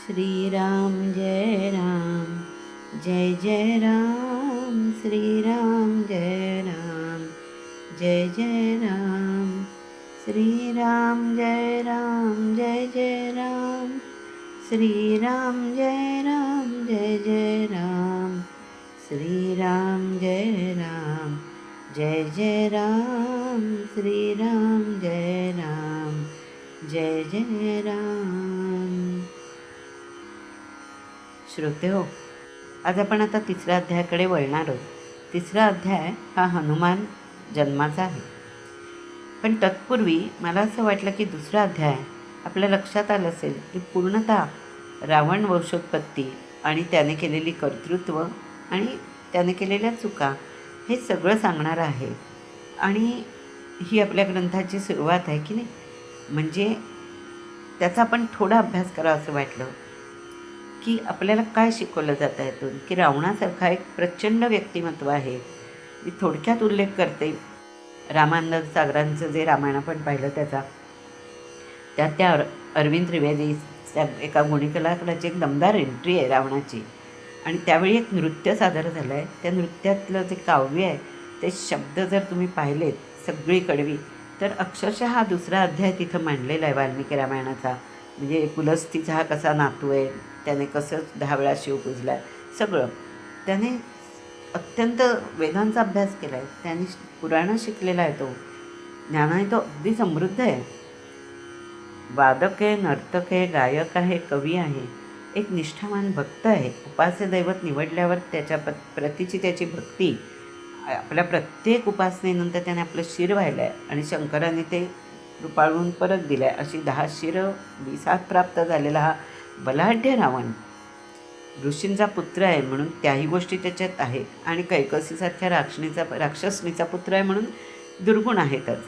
श्रीराम जय राम, जय जय राम। श्रीराम जय राम, जय जय राम। श्रीराम जय राम, जय जय राम। श्रीराम जय राम, जय जय राम। श्रीराम जय राम, जय जय राम। श्रीराम जय राम, जय जय राम। श्रोते हो, आज आपण आता तिसऱ्या अध्यायाकडे वळणार आहोत. तिसरा अध्याय हा हनुमान जन्माचा आहे. पण तत्पूर्वी मला असं वाटलं की दुसरा अध्याय आपल्या लक्षात आलं असेल की पूर्णतः रावण वंशोत्पत्ती आणि त्याने केलेली कर्तृत्व आणि त्याने केलेल्या चुका हे सगळं सांगणारं आहे. आणि ही आपल्या ग्रंथाची सुरुवात आहे की नाही. म्हणजे त्याचा आपण थोडा अभ्यास करावा असं वाटलं की आपल्याला काय शिकवलं जातं यातून, की रावणासारखा एक प्रचंड व्यक्तिमत्व आहे. मी थोडक्यात उल्लेख करते रामानंद सागरांचं जे रामायण आपण पाहिलं त्याचा. त्यात त्या अरविंद त्रिवेदी त्या एका गुणीकलाकाराची एक दमदार एंट्री आहे रावणाची. आणि त्यावेळी एक नृत्य सादर झालं आहे. त्या नृत्यातलं जे काव्य आहे ते शब्द जर तुम्ही पाहिलेत सगळी कडवी, तर अक्षरशः हा दुसरा अध्याय तिथं मांडलेला आहे वाल्मिकी रामायणाचा. म्हणजे पुलस्तीचा हा कसा नातू आहे, त्याने कसं 10 वेळा शिव पूजला आहे, सगळं त्याने अत्यंत वेदांचा अभ्यास केला आहे. त्याने पुराणं शिकलेला आहे. तो ज्ञानाने तो अगदी समृद्ध आहे. वादक आहे, नर्तक आहे, गायक आहे, कवी आहे, एक निष्ठावान भक्त आहे. उपास्य दैवत निवडल्यावर त्याच्या प्रतीची त्याची भक्ती, आपल्या प्रत्येक उपासनेनंतर त्याने आपलं शिर वाहिलं आहे आणि शंकराने ते कृपाळून परत दिलं आहे. अशी 10 शिरं 20 हात प्राप्त झालेला हा बलाढ्य रावण ऋषींचा पुत्र आहे म्हणून त्याही गोष्टी त्याच्यात आहेत. आणि कैकसीसारख्या राक्षसणीचा पुत्र आहे म्हणून दुर्गुण आहेतच.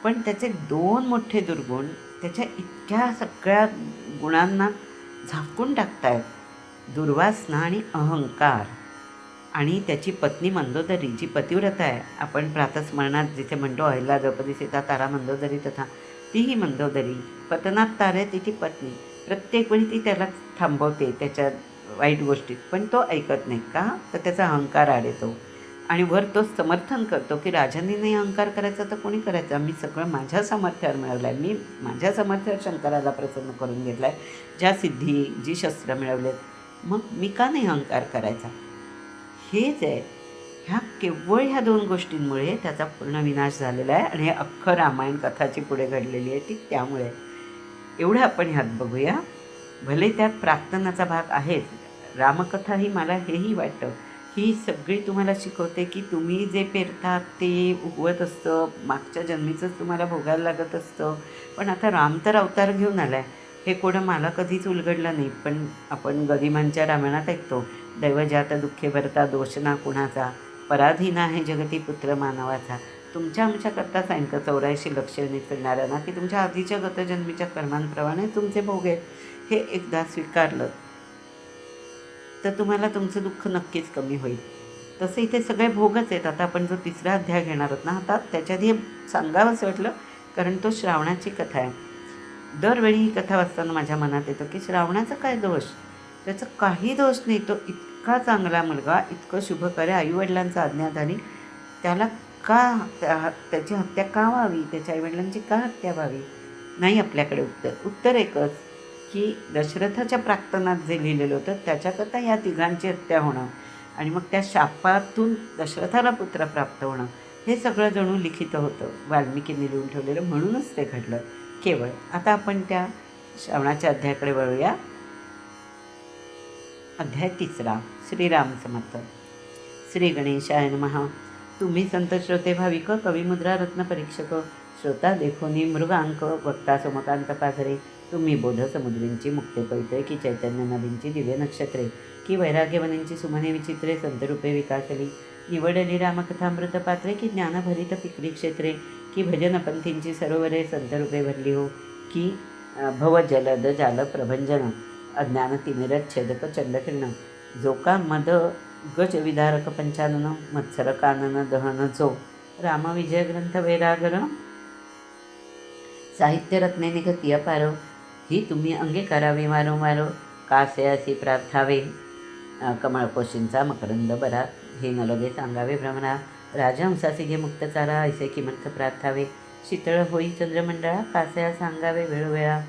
पण त्याचे 2 मोठे दुर्गुण त्याच्या इतक्या सगळ्या गुणांना झाकून टाकतायत. दुर्वासना आणि अहंकार. आणि त्याची पत्नी मंदोदरी जी पतिव्रता आहे, आपण प्रातस्मरणात जिथे म्हणतो अहिल्या द्रौपदी सीता तारा मंदोदरी तथा तीही मंदोदरी. पतनात तारे तिची पत्नी. प्रत्येक वेळी ती त्याला थांबवते त्याच्या वाईट गोष्टीत, पण तो ऐकत नाही. का तर त्याचा अहंकार आडेतो. आणि वर तो समर्थन करतो की राजांनी नाही अहंकार करायचा तर कोणी करायचा. मी सगळं माझ्या सामर्थ्यावर मिळवलं आहे. मी माझ्या सामर्थ्यावर शंकराला प्रसन्न करून घेतला आहे. ज्या सिद्धी, जी शस्त्र मिळवलेत, मग मी का नाही अहंकार करायचा. हेच आहे. केवळ ह्या 2 गोष्टींमुळे त्याचा पूर्ण विनाश झालेला आहे. आणि हे अख्खं रामायण कथाची पुढे घडलेली आहे ती त्यामुळे. एवढं आपण ह्यात बघूया. भले त्यात प्रार्थनाचा भाग आहेच. रामकथा ही मला हेही वाटतं ही सगळी तुम्हाला शिकवते की तुम्ही जे पेरतात ते उगवत असतं. मागच्या जन्मीचंच तुम्हाला भोगायला लागत असतं. पण आता राम तर अवतार घेऊन आला आहे हे कोणं मला कधीच उलगडलं नाही. पण आपण गदिमांच्या रामायणात ऐकतो, दैवजात दुःखे भरता दोष ना कुणाचा, पराधीन आहे जगती पुत्र मानवाचा. तुमच्या आमच्याकरता सांगतं 84 लक्षणे फिरणाऱ्या ना की तुमच्या आधीच्या गतजन्मीच्या कर्मांप्रमाणे तुमचे भोग आहेत. हे एकदा स्वीकारलं तर तुम्हाला तुमचं दुःख नक्कीच कमी होईल. तसं इथे सगळे भोगच आहेत. आता आपण जो तिसरा अध्याय घेणार आहोत ना, आता त्याच्यात हे सांगावं असं वाटलं कारण तो श्रावणाची कथा आहे. दरवेळी ही कथा वाचताना माझ्या मनात येतं की श्रावणाचा काय दोष. त्याचा काही दोष नाही. तो इतका चांगला मुलगा, इतकं शुभकार्य, आईवडिलांचा आज्ञाधारी, त्याला का त्याची हत्या का व्हावी, त्याच्या आईवडिलांची का हत्या व्हावी. नाही आपल्याकडे उत्तर एकच की दशरथाच्या प्राक्तनात जे लिहिलेलं होतं त्याच्याकरता या तिघांची हत्या होणं आणि मग त्या शापातून दशरथाला पुत्र प्राप्त होणं हे सगळं जणू लिखित होतं, वाल्मिकींनी लिहून ठेवलेलं, म्हणूनच ते घडलं केवळ. आता आपण त्या श्रावणाच्या अध्यायाकडे वळूया. अध्याय 3. श्रीराम समर्थ. श्री गणेशाय नमः. तुम्ही संत श्रोते भाविक, कविमुद्रा रत्न परीक्षक, श्रोता देखोनी मृगांक, वक्ता सोमकांत पाझरे, तुम्ही बोधसमुद्रींची मुक्ते पवित्रे, की चैतन्य नदींची दिव्य नक्षत्रे, की वैराग्यवनींची सुमने विचित्रे, संतरूपे विकासली, निवडली रामकथामृत पात्रे, की ज्ञानभरित पिकली क्षेत्रे, की भजनपंथींची सरोवरे संतरूपे भरली हो, की भवजलद जाल प्रभंजन, अज्ञान तिमिरच्छेदक चंडकिरण, जोका मद गज विदारक पंचानन, मत्सर कानन दहन जो, राम विजय ग्रंथ वैरागर, साहित्य रत्ने निगती अपार, ही तुम्ही अंगीकारावी वारंवार, कासे असी प्रार्थावे, कमळकोशींचा मकरंद बरा, हे न लगे सांगावे भ्रमरा, राजहंसासी घे मुक्त चारा, ऐसे किमंत प्रार्थावे, शीतळ होई चंद्रमंडळा, कासया सांगावे वेळोवेळा,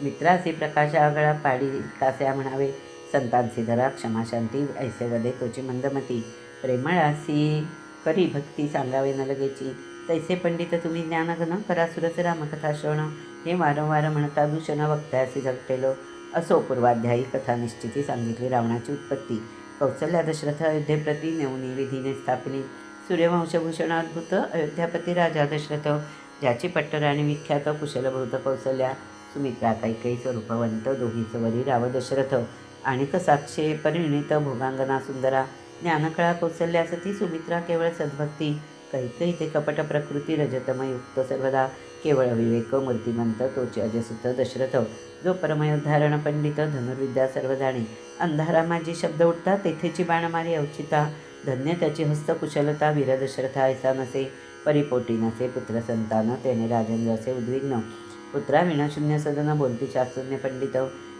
मित्रासी प्रकाश आगळा, पाडी कासया म्हणावे, संतांसी धरा क्षमा शांती, ऐसे वदे तोची मंदमती, प्रेमळासी करी भक्ती सांगावे न लगेची, तैसे पंडित तुम्ही ज्ञानघन, करा सुरस रामकथा श्रवण, हे वारंवार म्हणता दूषण वक्त्यासी जगतेलो, असो पूर्वाध्यायी कथा निश्चिती सांगितली रावणाची उत्पत्ती, कौसल्या दशरथ अयोध्येप्रती नेऊनी विधीने स्थापली, सूर्यवंशभूषण अद्भुत अयोध्यापती राजा दशरथ, ज्याची पट्टराणी विख्यात कुशलभूत कौसल्या, सुमित्रा कैकेयी स्वरूपवंत दोहीच वरी राव दशरथ, आणिक साक्षे परिणित भोगांगना सुंदरा, ज्ञानकळा कौसल्या सती, सुमित्रा केवळ सद्भक्ती, कैकेयी ते कपट प्रकृती रजतमयुक्त सर्वदा, केवळ विवेक मूर्तिमंत तोचे अजसुत दशरथ, जो परमयोद्धारण पंडित धनुर्विद्या सर्व जाणे, अंधारा माझी शब्द उठता तेथेची बाणमारी अवचिता, धन्य त्याची हस्तकुशलता, वीर दशरथ ऐसा नसे, परिपोटी नसे पुत्र संतान, त्याने राजेंद्राचे उद्विग्न, पुत्राविण शून्य सदन बोलती शास्त्रज्ञ पंडित,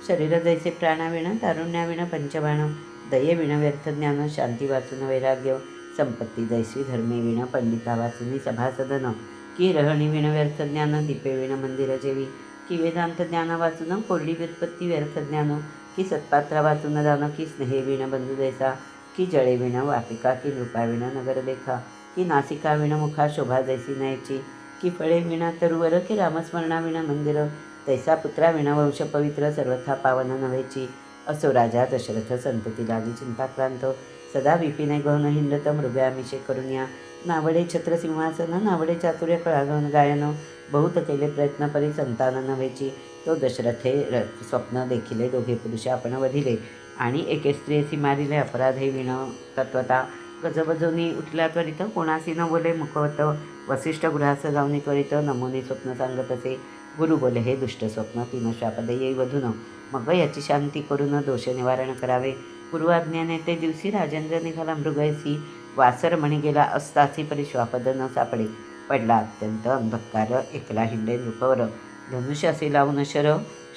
शरीर जैसे प्राणाविण तारुण्याविण पंचबाण, दयेविण व्यर्थ ज्ञान, शांती वाचून वैराग्य, संपत्ती जैसी धर्मे विण पंडिता वाचुनी सभासदन, की रहणी विण व्यर्थ ज्ञान, दीपे विण मंदिर जेवी, की वेदांत ज्ञान वाचून कोरडी व्युत्पत्ती व्यर्थ ज्ञान, की सत्पात्रा वाचून दान, की स्नेहे विण बंधू देसा, की जळे विण वापिका, की नृपाविण नगर देखा, की नासिका विण मुखा शोभा जैसी नयची, की फळे विणा तरुवर, की रामस्मरणा विण मंदिर, तैसा पुत्रा विण वंश पवित्र सर्वथा पावन नव्हेची, असो राजा दशरथ संतती लागी चिंताक्रांत, सदा विपिने गहन हिंडत मृगामिषे करुण्या, नावडे छत्रसिंहासन नावडे चातुर्य कळागन गायन, बहुत केले प्रयत्न परी संतान नव्हेची, तो दशरथे स्वप्न देखिले दोघे पुरुष आपण वधिले, आणि एके स्त्रियसी मारिले अपराधे विण तत्वता, गजबजोनी उठला त्वरित कोणासी न बोले मुखवत, वसिष्ठ गृहास जाऊनी त्वरित नमुनी स्वप्न सांगत असे, गुरु बोले हे दुष्ट स्वप्न तीन शापदे येई वधून, मग याची शांती करून दोष निवारण करावे, पूर्वाज्ञाने ते दिवशी राजेंद्र निघाला मृगयसी, वासर म्हणी गेला असतासी परी श्वापद न सापडे, पडला अत्यंत अंधकार एकला हिंडे नृपवर, धनुष्य असे लावून शर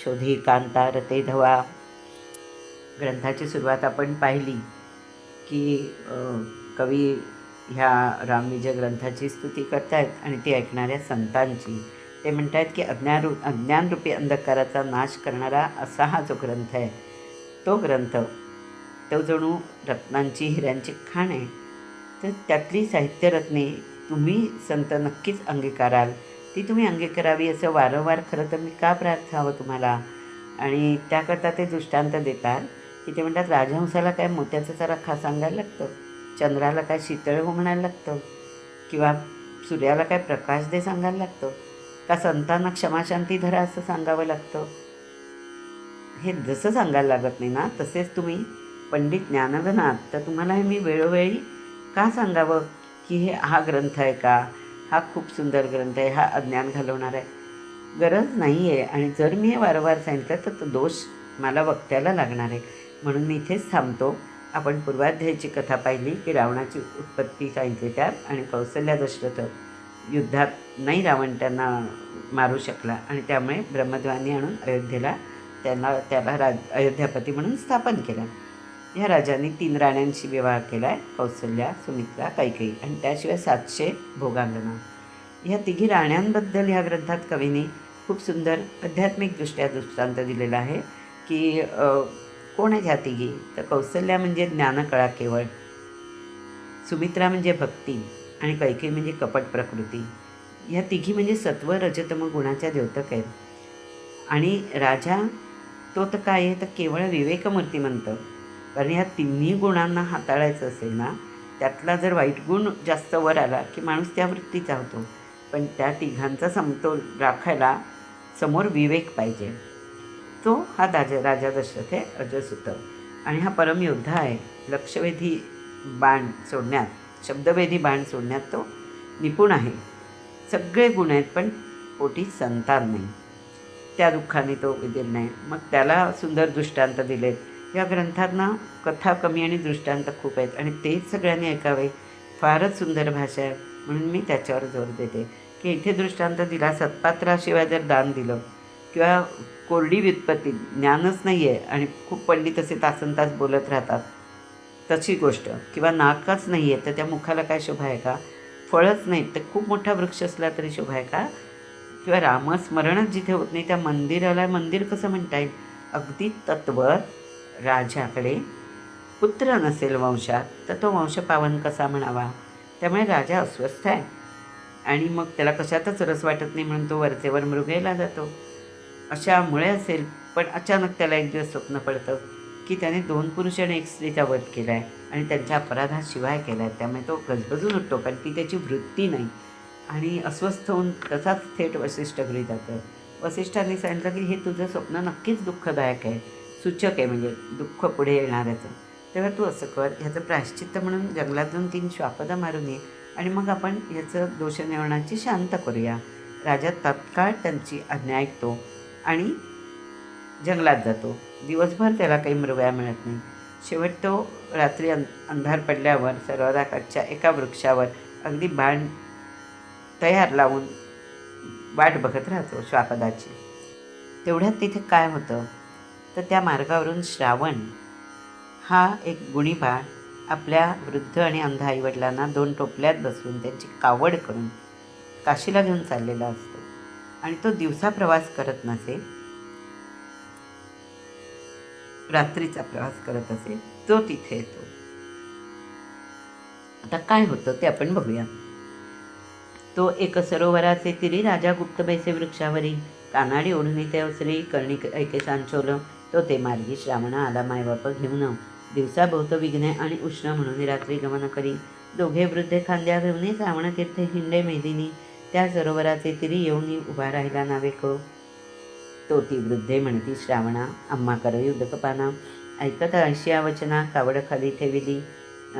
शोधी कांता रते धवा. ग्रंथाची सुरुवात आपण पाहिली की कवी ह्या रामविजय ग्रंथाची स्तुती करतायत आणि ती ऐकणाऱ्या संतांची. ते म्हणत आहेत की अज्ञानरूपी अंधकाराचा नाश करणारा असा हा जो ग्रंथ आहे, तो ग्रंथ तो जणू रत्नांची हिऱ्यांची खाण आहे. तर त्यातली साहित्यरत्ने तुम्ही संत नक्कीच अंगीकाराल, ती तुम्ही अंगीकारावी असं वारंवार खरं तर मी का प्रार्थावं तुम्हाला. आणि त्याकरता ते दृष्टांत देतात की ते म्हणतात राजहंसाला काय मोत्याचा जरा खा सांगायला लागतं, चंद्राला काय शीतळ हो म्हणायला लागतं, किंवा सूर्याला काय प्रकाश दे सांगायला लागतं, का संतांना क्षमाशांती धरा असं सांगावं लागतं. हे जसं सांगायला लागत नाही ना, तसेच तुम्ही पंडित ज्ञानघन आहात, तर तुम्हाला हे मी वेळोवेळी का सांगावं की हे हा ग्रंथ आहे का, हा खूप सुंदर ग्रंथ आहे, हा अज्ञान घालवणार आहे. गरज नाही आहे. आणि जर मी हे वारंवार सांगितलं तर तो दोष मला वक्त्याला लागणार आहे. म्हणून मी इथेच थांबतो. आपण पूर्वाध्यायाची कथा पाहिली की रावणाची उत्पत्ती सांगितली त्यात, आणि कौसल्या दशरथ युद्धात नाही रावण त्यांना मारू शकला, आणि त्यामुळे ब्रह्मध्वनी आणून अयोध्येला त्याला अयोध्यापती म्हणून स्थापन केलं. ह्या राजांनी 3 राण्यांशी विवाह केला आहे, कौसल्या, सुमित्रा, कैकेयी, आणि त्याशिवाय 700 भोगांगना. ह्या 3 राण्यांबद्दल ह्या ग्रंथात कवीने खूप सुंदर आध्यात्मिकदृष्ट्या दृष्टांत दिलेला आहे की कोण आहेत ह्या 3? तर कौसल्या म्हणजे ज्ञानकळा केवळ, सुमित्रा म्हणजे भक्ती, आणि कैकेयी म्हणजे कपट प्रकृती. ह्या 3 म्हणजे सत्व रजतम गुणाच्या द्योतक आहेत. आणि राजा तो तर काय आहे, तर केवळ विवेकमूर्तिमंत. कारण ह्या 3 गुणांना हाताळायचं असेल ना, त्यातला जर वाईट गुण जास्त वर आला की माणूस त्या वृत्तीचा होतो. पण त्या 3घांचा समतोल राखायला समोर विवेक पाहिजे. तो हा राजा दशरथ आहे, अजसूत. आणि हा परमयोद्धा आहे. लक्षवेधी बाण सोडण्यात, शब्दवेधी बाण सोडण्यात तो निपुण आहे. सगळे गुण आहेत, पण पोटी संतान नाही. त्या दुःखाने तो विदीर्ण आहे. मग त्याला सुंदर दृष्टांत दिलेत. या ग्रंथात ना कथा कमी आणि दृष्टांत खूप आहेत, आणि तेच सगळ्यांनी ऐकावे. फारच सुंदर भाषा आहे, म्हणून मी त्याच्यावर जोर देते की इथे दृष्टांत दिला. सत्पात्राशिवाय जर दान दिलं किंवा कोरडी व्युत्पत्ती, ज्ञानच नाही आहे आणि खूप पंडित असे तासनतास बोलत राहतात, तशी गोष्ट. किंवा नाकच नाही आहे तर त्या मुखाला काय शोभा आहे का? फळच नाही तर खूप मोठा वृक्ष असला तरी शोभा आहे का? किंवा रामस्मरणच जिथे होत नाही त्या मंदिराला मंदिर कसं म्हणता येईल? अगदी तत्वत राजाकडे पुत्र नसेल वंशात तर तो वंश पावन कसा म्हणावा? त्यामुळे राजा अस्वस्थ आहे आणि मग त्याला कशातच रस वाटत नाही म्हणून तो वरचेवर मृगेला जातो. अशामुळे असेल, पण अचानक त्याला एक दिवस स्वप्न पडतं की त्याने 2 पुरुष आणि 1 स्त्रीचा वध केला आहे आणि त्यांच्या अपराधात शिवाय केला आहे. त्यामुळे तो गजबजून उठतो, कारण ती त्याची वृत्ती नाही आणि अस्वस्थ होऊन तसाच थेट वसिष्ठाकडे जातो. वसिष्ठांनी सांगितलं की हे तुझं स्वप्न नक्कीच दुःखदायक आहे, सूचक आहे, म्हणजे दुःख पुढे येणाऱ्याचं. तेव्हा तू असं कर, ह्याचं प्रायश्चित्त म्हणून जंगलात जाऊन 3 श्वापदं मारून ये आणि मग आपण ह्याचं दोषनिवारणाची शांत करूया. राजा तत्काळ त्यांची आज्ञा ऐकतो आणि जंगलात जातो. दिवसभर त्याला काही मृगया मिळत नाही. शेवट तो रात्री अंधार पडल्यावर सरोवराकाठच्या एका वृक्षावर अगदी बाण तयार लावून वाट बघत राहतो श्वापदाची. तेवढ्यात तिथे काय होतं तर त्या मार्गावरून श्रावण हा एक गुणी बाळ आपल्या वृद्ध आणि अंध आईवडिलांना 2 टोपल्यात बसवून त्यांची कावड करून काशीला घेऊन चाललेला असतो आणि तो दिवसा प्रवास करत नसे, रात्रीचा प्रवास करत असे. तो तिथे येतो. आता काय होतं ते आपण बघूया. तो एक सरोवराचे तिरी राजा गुप्त बैसे वृक्षावरी, कानाडी ओढणी ते अवसरी कर्णी ऐके सांचोल, तो ते मार्गी श्रावण आला मायबाप घेऊन, दिवसा बहुत विघ्ने आणि उष्ण म्हणून रात्री गमन करी, दोघे वृद्धे खांद्या घेऊन श्रावण तीर्थे हिंडे मेदिनी, त्या सरोवराचे तिरी येऊन उभा राहिला नावे को, तो ती वृद्धे म्हणती श्रावणा, आम्हा करवी उदकपाना, ऐकत ऐशिया वचना कावड खाली ठेविली,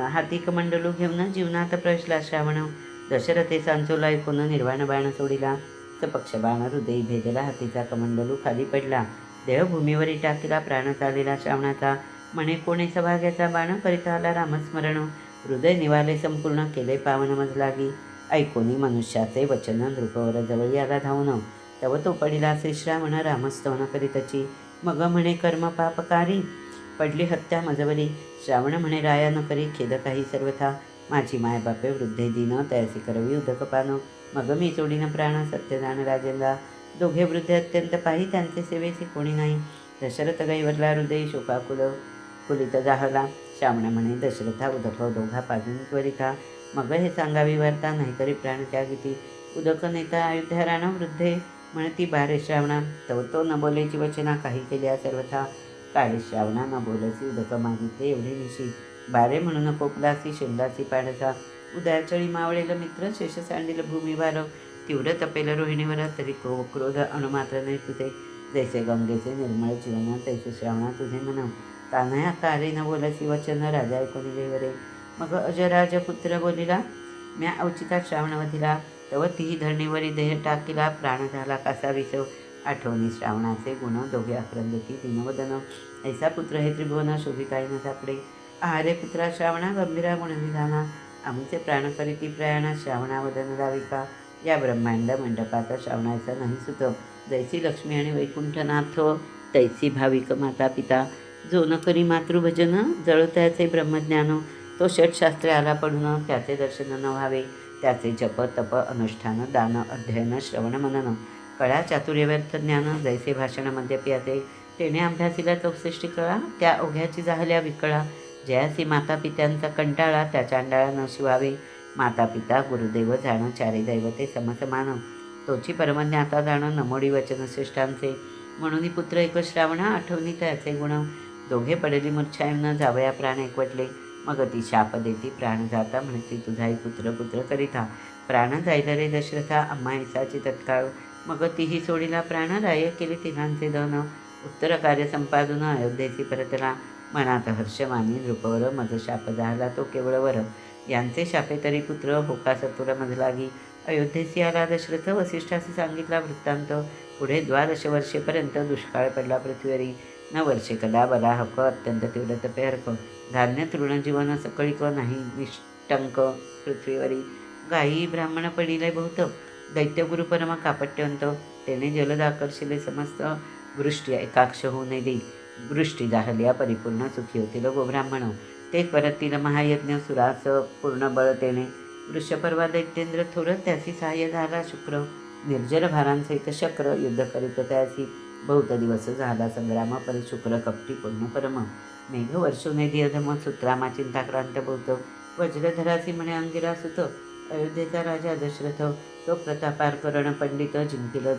हाती कमंडलू घेऊन जीवनात प्रवेशला श्रावण, दशरथे सांचोला ऐकून निर्वाण बाण सोडिला, सपक्ष बाण हृदयी भेदला, हातीचा कमंडलू खाली पडला, देहभूमीवरी टाकीला प्राण चालेला श्रावणाचा, म्हणे कोणे सभाग्याचा बाण करीता आला रामस्मरण, हृदय निवाले संपूर्ण केले पावन मजलागी, ऐकोनी मनुष्याचे वचन नृपवर जवळी आला धावून, तव तो पडिला असे श्रावण रामस्तवन करीतची, मग म्हणे कर्म पापकारी पडली हत्या मजवरी, श्रावण म्हणे राया न करी खेद काही सर्वथा, माझी माय बापे वृद्धे दिन तयासी करवी उदकपान, मग मी सोडीन प्राण सत्य जाण राजेंद्रा, दोघे वृद्धे अत्यंत पाही त्यांचे सेवेसी कोणी नाही, दशरथ गैवरला हृदय शोकाकुल कुलित जाहला, श्रावण म्हणे दशरथा उदक दोघा पाजून त्वरिता, मग हे सांगावी वार्ता नाहीतरी प्राण त्यागिती, उदक नेता अयोध्या राणा वृद्धे म्हणती बारे श्रावणा, तव तो न बोलेची वचना काही केल्या सर्वथा, काळे श्रावणा न बोलसी उदक मागितले एवढे निशी, बारे म्हणून कोपलासी शिंदासी पाडसा, उदयाचळी मावळेल मित्र शेष सांडील भूमीभार, तीव्र तपेल रोहिणीवर तरी क्रोध अणुमात्र नाही तुझे, जैसे गंगेचे निर्मळ जीवन तैसे श्रावणा तुझे म्हण, तानया कारे न बोलसी वचन राजा ऐकून गेवरे, मग अजराज पुत्र बोलिला म्या अवचिता श्रावणवतीला, तव तीही धरणीवरी देह टाकीला, प्राण झाला कसा विसव, आठवणी श्रावणाचे गुण दोघे आक्रंदती दिनवदन, ऐसा पुत्र हे त्रिभुवन शोभिताई न सापडे, आहारे पुत्रा श्रावणा गंभीरा गुणनिधाना, आमचे प्राण करीती प्रयाणा श्रावणा वदन दाविका, या ब्रह्मांड मंडपात श्रावणाचा नाही सुत, जैसी लक्ष्मी आणि वैकुंठनाथ तैसी भाविक माता पिता, जो न करी मातृभजन जळत्याचे ब्रह्मज्ञान, तो षटशास्त्रे आला पडून त्याचे दर्शन न व्हावे, त्याचे जप तप अनुष्ठान दान अध्ययन श्रवण मनन, कळा चातुर्य व्यर्थ ज्ञान, जैसे भाषण मद्यपी याते, तेने अभ्यासीला 64 कळा, त्या ओघ्याची जाहल्या विकळा, जयासी माता पित्यांचा कंटाळा, त्याच्या अंडाळा न शिवावे, माता पिता गुरुदेव जाण चारी दैवते समसमान, तोची परमज्ञाता जाण नमोडी वचन श्रेष्ठांचे, म्हणून पुत्र एक श्रावणा आठवणी त्याचे गुण, दोघे पडली मूर्छायून जावया प्राण एकवटले, मग ती शाप देती प्राण जाता, म्हणती तुझाई पुत्र पुत्र करिता, प्राण जाईल रे दशरथा आम्हा ऐसाची तत्काळ, मग तीही सोडीला प्राण राय केले तिघांचे दन, उत्तर कार्य संपादून अयोध्येसी परतला, मनात हर्ष मानी नृपवर मज शाप झाला तो केवळ वर, यांचे शापे तरी पुत्र होका सत्वर मजलागी, अयोध्येसी आला दशरथ वसिष्ठासी सांगितला वृत्तांत, पुढे 12 वर्षेपर्यंत दुष्काळ पडला पृथ्वीवरी, न वर्षे कदा बला हक अत्यंत तीव्र तपे हरक, धान्य तृणजीवन सकळिक नाही निष्टंक पृथ्वीवरी, गायी ब्राह्मण पडिले बहुत, दैत्यगुरु परम कापट्यवंत, तेने जलद आकर्षिले समस्त वृष्टी एकाक्ष होऊ नये देई. वृष्टी जाहलिया परिपूर्ण सुखी होतील गोब्राह्मण. ते परतील महायज्ञ सुरास पूर्ण बळ तेने. वृषपर्वा दैत्येंद्र थोर त्यासी सहाय्य झाला शुक्र. निर्जर भारांसहित शक्र युद्ध करीत त्यासी. बहुत दिवस झाला संग्राम परी शुक्र कपटी पूर्ण परम. मेघ वर्षोनेधी अधम सुत्रामा चिंताक्रांत बहुत. वज्रधरासी म्हणे अंगिरा सुत. अयोध्येचा राजा दशरथ. तो प्रतापार्करण पंडित जिंकिल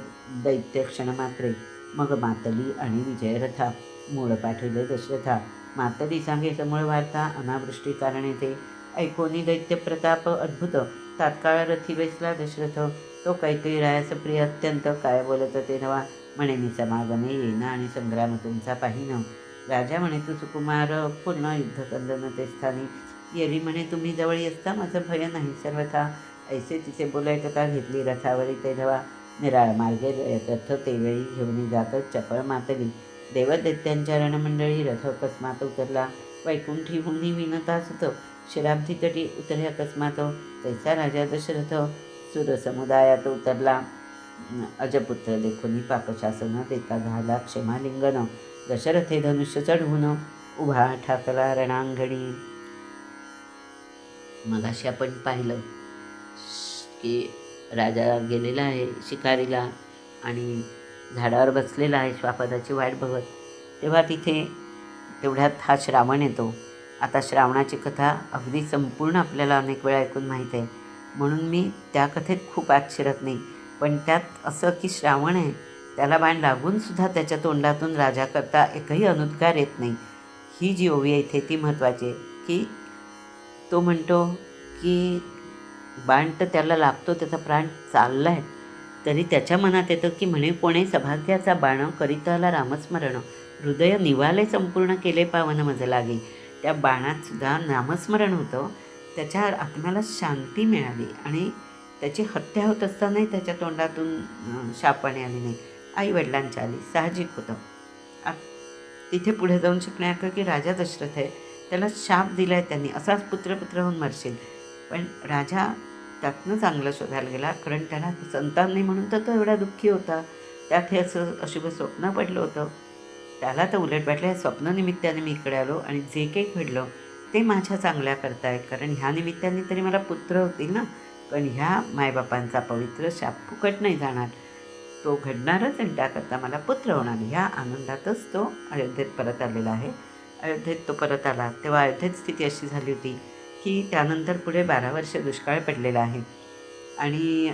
दैत्य क्षण मात्रे. मग मातली आणि विजयरथा. मूळ पाठविले दशरथा. मातली सांगे समूळ वार्ता अनावृष्टी कारणे ते. ऐकोनी दैत्य प्रताप अद्भुत. तात्काळ रथी बैसला दशरथ. तो कैकेयी रायास प्रिय अत्यंत. काय बोलत ते नवा. म्हणे मी समागमे येईन आणि संग्राम तुमचा पाहिन. राजा म्हणे तू सुकुमार पूर्ण युद्ध कंदन ते स्थानी. येरी म्हणे तुम्ही जवळी असता माझं भय नाही सर्वथा. ऐसे तिचे बोलाय कथा घेतली रथावरी ते धवा. निराळ मार्गे रथ तेवेळी घेऊन जात चपळ मातली. देवदैत्यांच्या रणमंडळी रथ अकस्मात उतरला. वैकुंठी हुनी विनता सुत. शिराब्धी तटी उतरे अकस्मात. तैसा राजा दशरथ सुरसमुदायात उतरला. अजपुत्र देखुनी पाकशासन देता झाला क्षमालिंगन. दशरथे धनुष्य चढवून उभा ठाकला रणांगणी. मगाशी आपण पाहिलं की राजा गेलेला आहे शिकारीला आणि झाडावर बसलेला आहे श्वापदाची वाट बघत. तेव्हा तिथे तेवढ्यात हा श्रावण येतो. आता श्रावणाची कथा अगदी संपूर्ण आपल्याला अनेक वेळा ऐकून माहीत आहे, म्हणून मी त्या कथेत खूप आत शिरत नाही. पण त्यात असं की श्रावण आहे, त्याला बाण लागूनसुद्धा त्याच्या तोंडातून राजाकरता एकही अनुद्गार येत नाही. ही जी ओवी आहे इथे ती महत्त्वाची आहे की तो म्हणतो की बाण तर त्याला लागतो, त्याचा प्राण चालला आहे, तरी त्याच्या मनात येतं की म्हणे कोणे सभाग्याचा बाण करिताला रामस्मरण. हृदय निवाले संपूर्ण केले पावन मज लागे. त्या बाणातसुद्धा नामस्मरण होतं. त्याच्या आत्म्याला शांती मिळाली आणि त्याची हत्या होत असतानाही त्याच्या तोंडातून शापाने आली नाही, आईवडिलांच्या आली. साहजिक होतं. तिथे पुढे जाऊन शिकण्याचं की राजा दशरथ आहे, त्याला शाप दिला आहे त्यांनी, असाच पुत्र होऊन मरशील. पण राजा त्यातनं चांगलं शोधायला गेला, कारण त्याला संतान नाही म्हणून तर तो एवढा दुःखी होता. त्यात हे असं अशुभ स्वप्न पडलं होतं. त्याला तर उलट वाटलं, या स्वप्ननिमित्ताने मी इकडे आलो आणि जे काही घडलं ते माझ्या चांगल्या करताय, कारण ह्या निमित्ताने तरी मला पुत्र होतील ना. पण ह्या मायबापांचा पवित्र शाप फुकट नाही जाणार, तो घडणारच आणि त्याकरता मला पुत्र होणार. ह्या आनंदातच तो अयोध्येत परत आलेला आहे. अयोध्येत तो परत आला तेव्हा अयोध्येत स्थिती अशी झाली होती की त्यानंतर पुढे 12 वर्ष दुष्काळ पडलेला आहे. आणि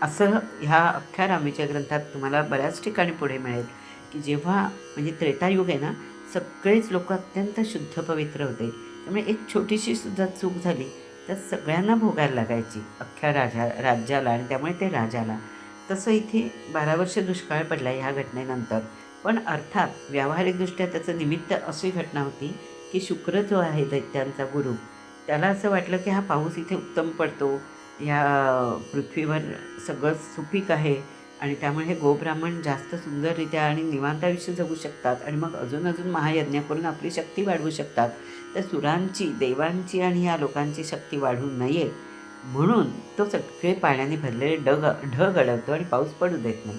असं ह्या अख्ख्या रामाच्या ग्रंथात तुम्हाला बऱ्याच ठिकाणी पुढे मिळेल की जेव्हा म्हणजे त्रेतायुग आहे ना, सगळेच लोक अत्यंत शुद्ध पवित्र होते. त्यामुळे एक छोटीशी सुद्धा चूक झाली तर सगळ्यांना भोगायला लागायची, अख्ख्या राज्याला, आणि त्यामुळे ते राजाला. तसं इथे 12 वर्ष दुष्काळ पडला ह्या घटनेनंतर. पण अर्थात व्यावहारिकदृष्ट्या त्याचं निमित्त अशी घटना होती की शुक्र जो आहे दैत्यांचा गुरु, त्याला असं वाटलं की हा पाऊस इथे उत्तम पडतो, ह्या पृथ्वीवर सगळं सुपीक आहे आणि त्यामुळे हे गोब्राह्मण जास्त सुंदररित्या आणि निवांत आयुष्य जगू शकतात आणि मग अजून महायज्ञ करून आपली शक्ती वाढवू शकतात. तर सुरांची, देवांची आणि या लोकांची शक्ती वाढू नये म्हणून तो सगळे पाण्याने भरलेले ढग अडवतो आणि पाऊस पडू देत नाही.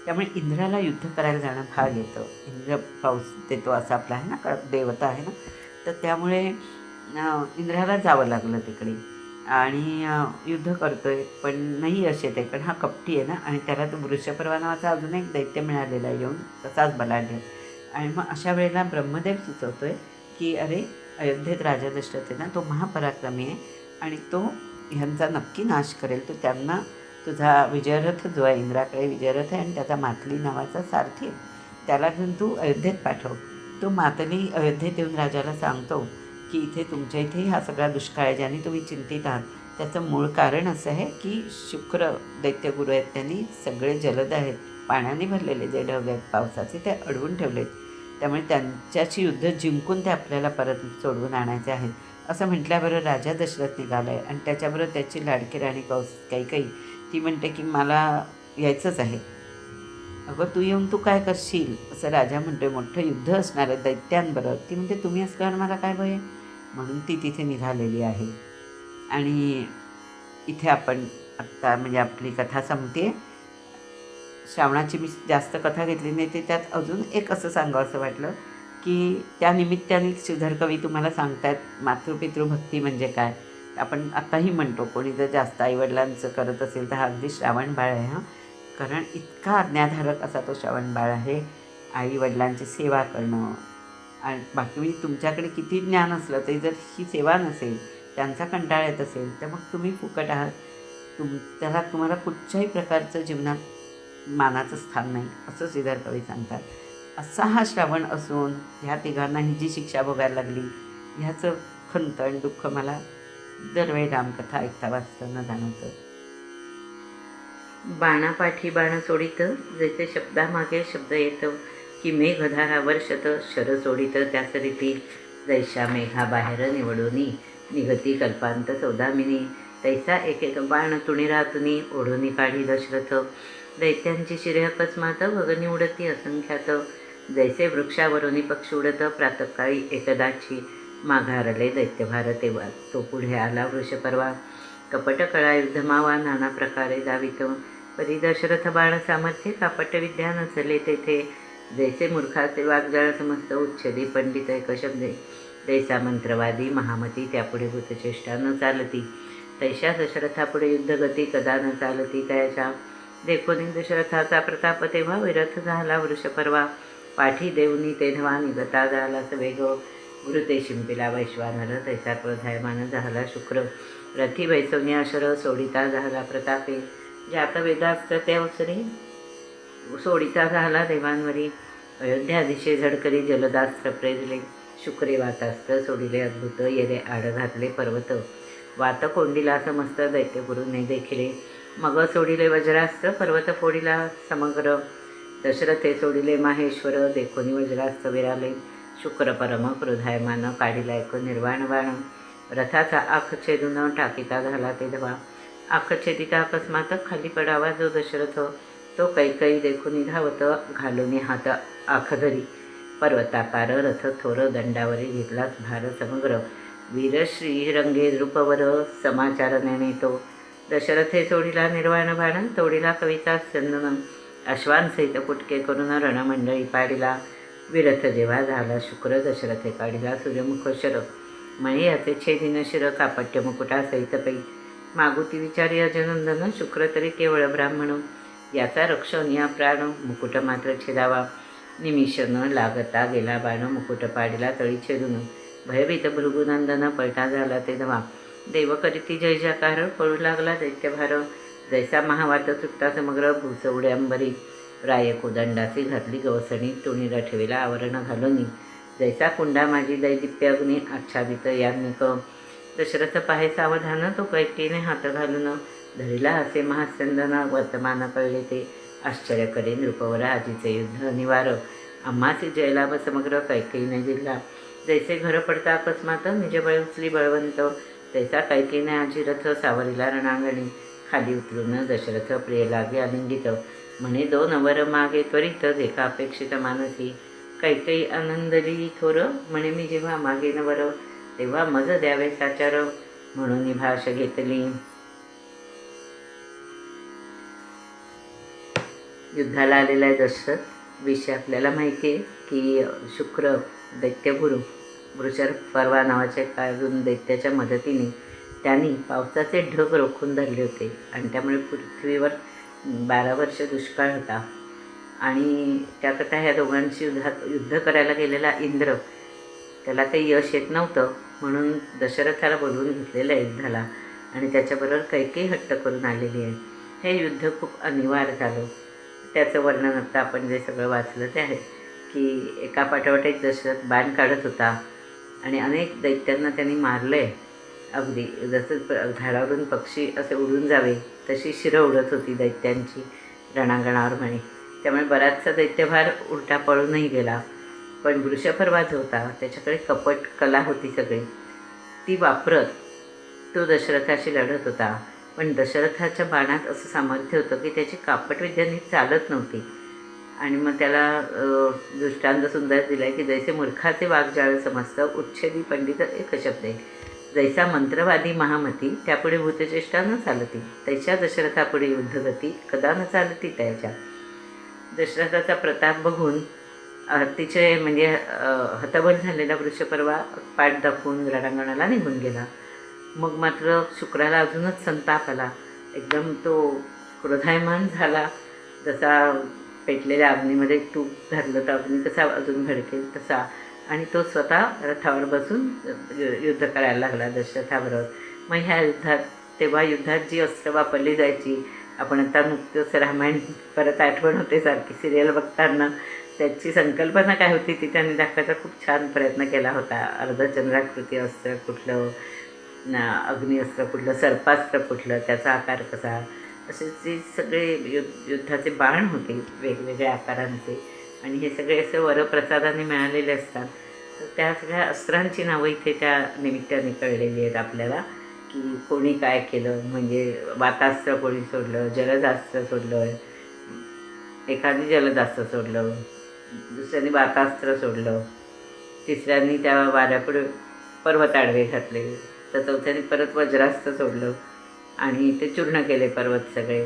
त्यामुळे इंद्राला युद्ध करायला जाणं भाग येतं. इंद्र पाऊस देतो असा आपला आहे ना, देवता आहे ना, तर त्यामुळे इंद्राला जावं लागलं तिकडे आणि युद्ध करतोय. पण नाही यश येते, कारण हा कपटी आहे ना, आणि त्याला तो वृषपर्वा नावाचा अजून एक दैत्य मिळालेला आहे येऊन, तसाच बलाढ्य. आणि मग अशा वेळेला ब्रह्मदेव सुचवतोय की अरे, अयोध्येत राजा दशरथ आहे ना, तो महापराक्रमी आहे आणि तो ह्यांचा नक्की नाश करेल. तो त्यांना तुझा विजयरथ जो आहे, इंद्राकडे विजयरथ आहे आणि त्याचा मातली नावाचा सारथी आहे, त्याला घेऊन तू अयोध्येत पाठव. तो मातली अयोध्येत येऊन राजाला सांगतो की इथे तुमच्या इथे हा सगळा दुष्काळ आहे, ज्याने तुम्ही चिंतित आहात, त्याचं मूळ कारण असं आहे की शुक्र दैत्यगुरू आहेत, त्यांनी सगळे जलद आहेत, पाण्याने भरलेले जे ढग आहेत पावसाचे, ते अडवून ठेवलेत. त्यामुळे त्यांच्याशी युद्ध जिंकून ते आपल्याला परत सोडवून आणायचे आहेत. असं म्हटल्याबरोबर राजा दशरथ निघाला आहे आणि त्याच्याबरोबर त्याची लाडकी राणी कैकेयी, ती म्हणते की मला यायचंच आहे. अगं तू येऊन तू काय करशील, असं राजा म्हणतोय. मोठं युद्ध असणार आहे दैत्यांबरोबर. ती म्हणते तुम्ही असल्यावर मला काय भय, म्हणून ती तिथे निघालेली आहे. आणि इथे आपण आत्ता म्हणजे आपली कथा संपते. श्रावणाची मी जास्त कथा घेतली नाही, ते त्यात अजून एक असं सांगावं असं वाटलं की त्या निमित्ताने श्रीधर कवी तुम्हाला सांगतायत मातृपितृभक्ती म्हणजे काय. आपण आत्ताही म्हणतो कोणी जर जास्त आईवडिलांचं करत असेल तर हा अगदी श्रावण बाळ आहे हां. कारण इतका आज्ञाधारक असा तो श्रावण बाळ आहे. आईवडिलांची सेवा करणं आणि बाकी तुमच्याकडे किती ज्ञान असलं तरी जर ही सेवा नसेल, त्यांचा कंटाळा येत असेल, तर मग तुम्ही फुकट आहात. तुम्हाला कुठच्याही प्रकारचं जीवनात मानाचं स्थान नाही, असं श्रीधर कवी सांगतात. असा हा श्रावण असून ह्या तिघांनाही जी शिक्षा भोगायला लागली ह्याचं खंत आणि दुःख मला दरवेळी रामकथा ऐकता वाचताना जाणवतं. बाणापाठी बाण सोडित, जैसे शब्दामागे शब्द येत, की मेघधारा वर्षत शर सोडित त्याच रीती, जैशा मेघा बाहेर निवडूनी निगती कल्पांत सौदामिनी, तैसा एक एक बाण तुणीरातुनी ओढूनी काढी दशरथ, दैत्यांची शिरे अकस्मात गगनी उडती असंख्यात, जैसे वृक्षावरुनी पक्षी उडत प्रातकाळी एकदाची, माघारले दैत्यभार तेव्हा तो पुढे आला वृषपर्वा, कपट कळा युद्धमावा नाना प्रकारे जावित, परी दशरथ बाण सामर्थ्य कापट विद्या नचले तेथे, जैसे मूर्खाचे वाग्जाळ समस्त उच्छेदी पंडित एक शब्दे, जैसा मंत्रवादी महामती त्यापुढे भूतचेष्टा न चालती, तैशा दशरथापुढे युद्धगती कदा न चालती त्याच्या, देखोनी दशरथाचा प्रताप तेव्हा विरथ झाला वृषपर्वा, पाठी देऊनी तेव्हा निगता झाला सवेग, गुरुते शिंपिला वैश्वानर तैसा क्रोधायमान झाला शुक्र, रथी वैसवनी अशर सोडिता झाला प्रतापे, ज्यात वेदास्त्र ते अवसरी सोडिता झाला देवांवरी, अयोध्या दिशे झडकरी जलदास्त्र प्रेरले, शुक्रे वातास्त्र सोडिले अद्भुत येरे आड घातले पर्वत, वात कोंडिला समस्त दैत्यगुरूने देखिले, मग सोडिले वज्रास्त्र पर्वत फोडिला समग्र, दशरथे सोडिले माहेश्वर देखोनी वज्रास्त्र विराले, शुक्र परम क्रोधायमान काढिला एक निर्वाण बाण, रथाचा आख छेदून टाकीता झाला ते धवा, आख छेदिता अकस्मात खाली पडावा जो दशरथ, तो कैकई देखून धावत घालून हात आख धरी, पर्वताकार रथ थोर दंडावरी घेतलाच भार समग्र, वीर श्रीरंगे नृपवर समाचार नेतो, दशरथे सोडिला निर्वाण बाण तोडिला कविता चंदन, अश्वांसहित फुटके करून रणमंडळी पाडिला, विरथ जेव्हा झाला शुक्र दशरथे काढिला सूर्यमुख शर, मणी याचे छेदिन शिर कापट्य मुकुटासहित पै, मागुती विचारी अजनंदन शुक्र तरी केवळ ब्राह्मण, याचा रक्षण या प्राण मुकुट मात्र छेदावा, निमिष न लागता गेला बाण मुकुट पाडिला तळी छेदून, भयभीत भृगुनंदन पलटा झाला ते धवा, देव करीती जय जयकार पळू लागला दैत्यभार, जैसा महावात सुटता समग्र भूसवडे अंबरी, राय कोदंडाची घातली गवसणी तुणीला ठेविला आवरण घालूनी, जैसा कुंडा माझी दैदिप्य अग्नी आच्छादित याज्ञिक, दशरथ पाहे सावधान तो कैकेने हात घालून, धरिला असे महास्यंदन वर्तमान कळले ते, आश्चर्य करे नृपवर आजीचे युद्ध निवार, आम्हाचे जयलाभ समग्र कैकेयीने जिल्हा, जैसे घर पडता अकस्मात निज बळ उचली बळवंत, तैसा कैकेयीने आजी रथ सावरीला रणांगणी, खाली उतरून दशरथ प्रिय लागे आलिंगित, म्हणे दोन वर मागे त्वरित देखा अपेक्षित मानसी, कैकेयी आनंदली थोर म्हणे मी जेव्हा मागेन वर, तेव्हा मज द्यावे साचार म्हणून भाष घेतली. युद्धाला आलेला आहे दशरथ. विषय आपल्याला माहिती आहे की शुक्र दैत्यगुरू वृषपर्वा नावाच्या अजून दैत्याच्या मदतीने त्यांनी पावसाचे ढग रोखून धरले होते आणि त्यामुळे पृथ्वीवर 12 वर्ष दुष्काळ होता. आणि त्याकरता ह्या दोघांशी युद्ध करायला गेलेला इंद्र त्याला काही यश येत नव्हतं, म्हणून दशरथाला बोलवून घेतलेलं आहे युद्धाला आणि त्याच्याबरोबर कैकेयी हट्ट करून आलेली आहे. हे युद्ध खूप अनिवार्य झालं. त्याचं वर्णन आता आपण जे सगळं वाचलं ते आहे की एका पाठोपाठ एक दशरथ बाण काढत होता आणि अनेक दैत्यांना त्यांनी मारलं आहे. अगदी जसं झाडावरून पक्षी असे उडून जावे तशी शिरं उडत होती दैत्यांची रणांगणावर म्हणे. त्यामुळे बराचसा दैत्यभार उलटा पळूनही गेला. पण वृषपर्वा जो होता त्याच्याकडे कपट कला होती सगळी, ती वापरत तो दशरथाशी लढत होता. पण दशरथाच्या बाणात असं सामर्थ्य होतं की त्याची कापटविद्या नीट चालत नव्हती. आणि मग त्याला दृष्टांत सुंदर दिला आहे की जैसे मूर्खाचे वाग्जाळ समजतं उच्छेदी पंडित एक शब्द आहे, जैसा मंत्रवादी महामती त्यापुढे भूतचेष्टा न चालती, तैच्या दशरथापुढे युद्धगती कदा न चालती त्याच्या. दशरथाचा प्रताप बघून तिचे म्हणजे हतबल झालेला वृषपर्वा पाठ दाखवून रणांगणाला निघून गेला. मग मात्र शुक्राला अजूनच संताप आला. एकदम तो क्रोधायमान झाला. जसा पेटलेल्या अग्नीमध्ये तूप धरलं तर अग्नी कसा अजून भडकेल तसा, आणि तो स्वतः रथावर बसून युद्ध करायला लागला दशरथाबरोबर. मग ह्या युद्धात तेव्हा युद्धात जी अस्त्र वापरली जायची, आपण आता नुकतंच रामायण परत आठवण होते सारखी सिरियल बघताना, त्याची संकल्पना काय होती ती त्यांनी दाखवायचा खूप छान प्रयत्न केला होता. अर्धचंद्राकृती अस्त्र कुठलं, अग्निअस्त्र कुठलं, सर्पास्त्र कुठलं, त्याचा आकार कसा, असे जे सगळे युद्धाचे बाण होते वेगवेगळ्या आकारांचे, आणि हे सगळे असे वरप्रसादाने मिळालेले असतात. तर त्या सगळ्या अस्त्रांची नावं इथे त्या निमित्ताने कळलेली आहेत आपल्याला, की कोणी काय केलं. म्हणजे वातास्त्र कोणी सोडलं, जलदास्त्र सोडलं, एखादी जलदास्त्र सोडलं, दुसऱ्यांनी वातास्त्र सोडलं, तिसऱ्यांनी त्या वाऱ्यापुढे पर्वत आडवे घातले, तर चौथ्याने परत वज्रास्त्र सोडलं आणि ते चूर्ण केले पर्वत सगळे.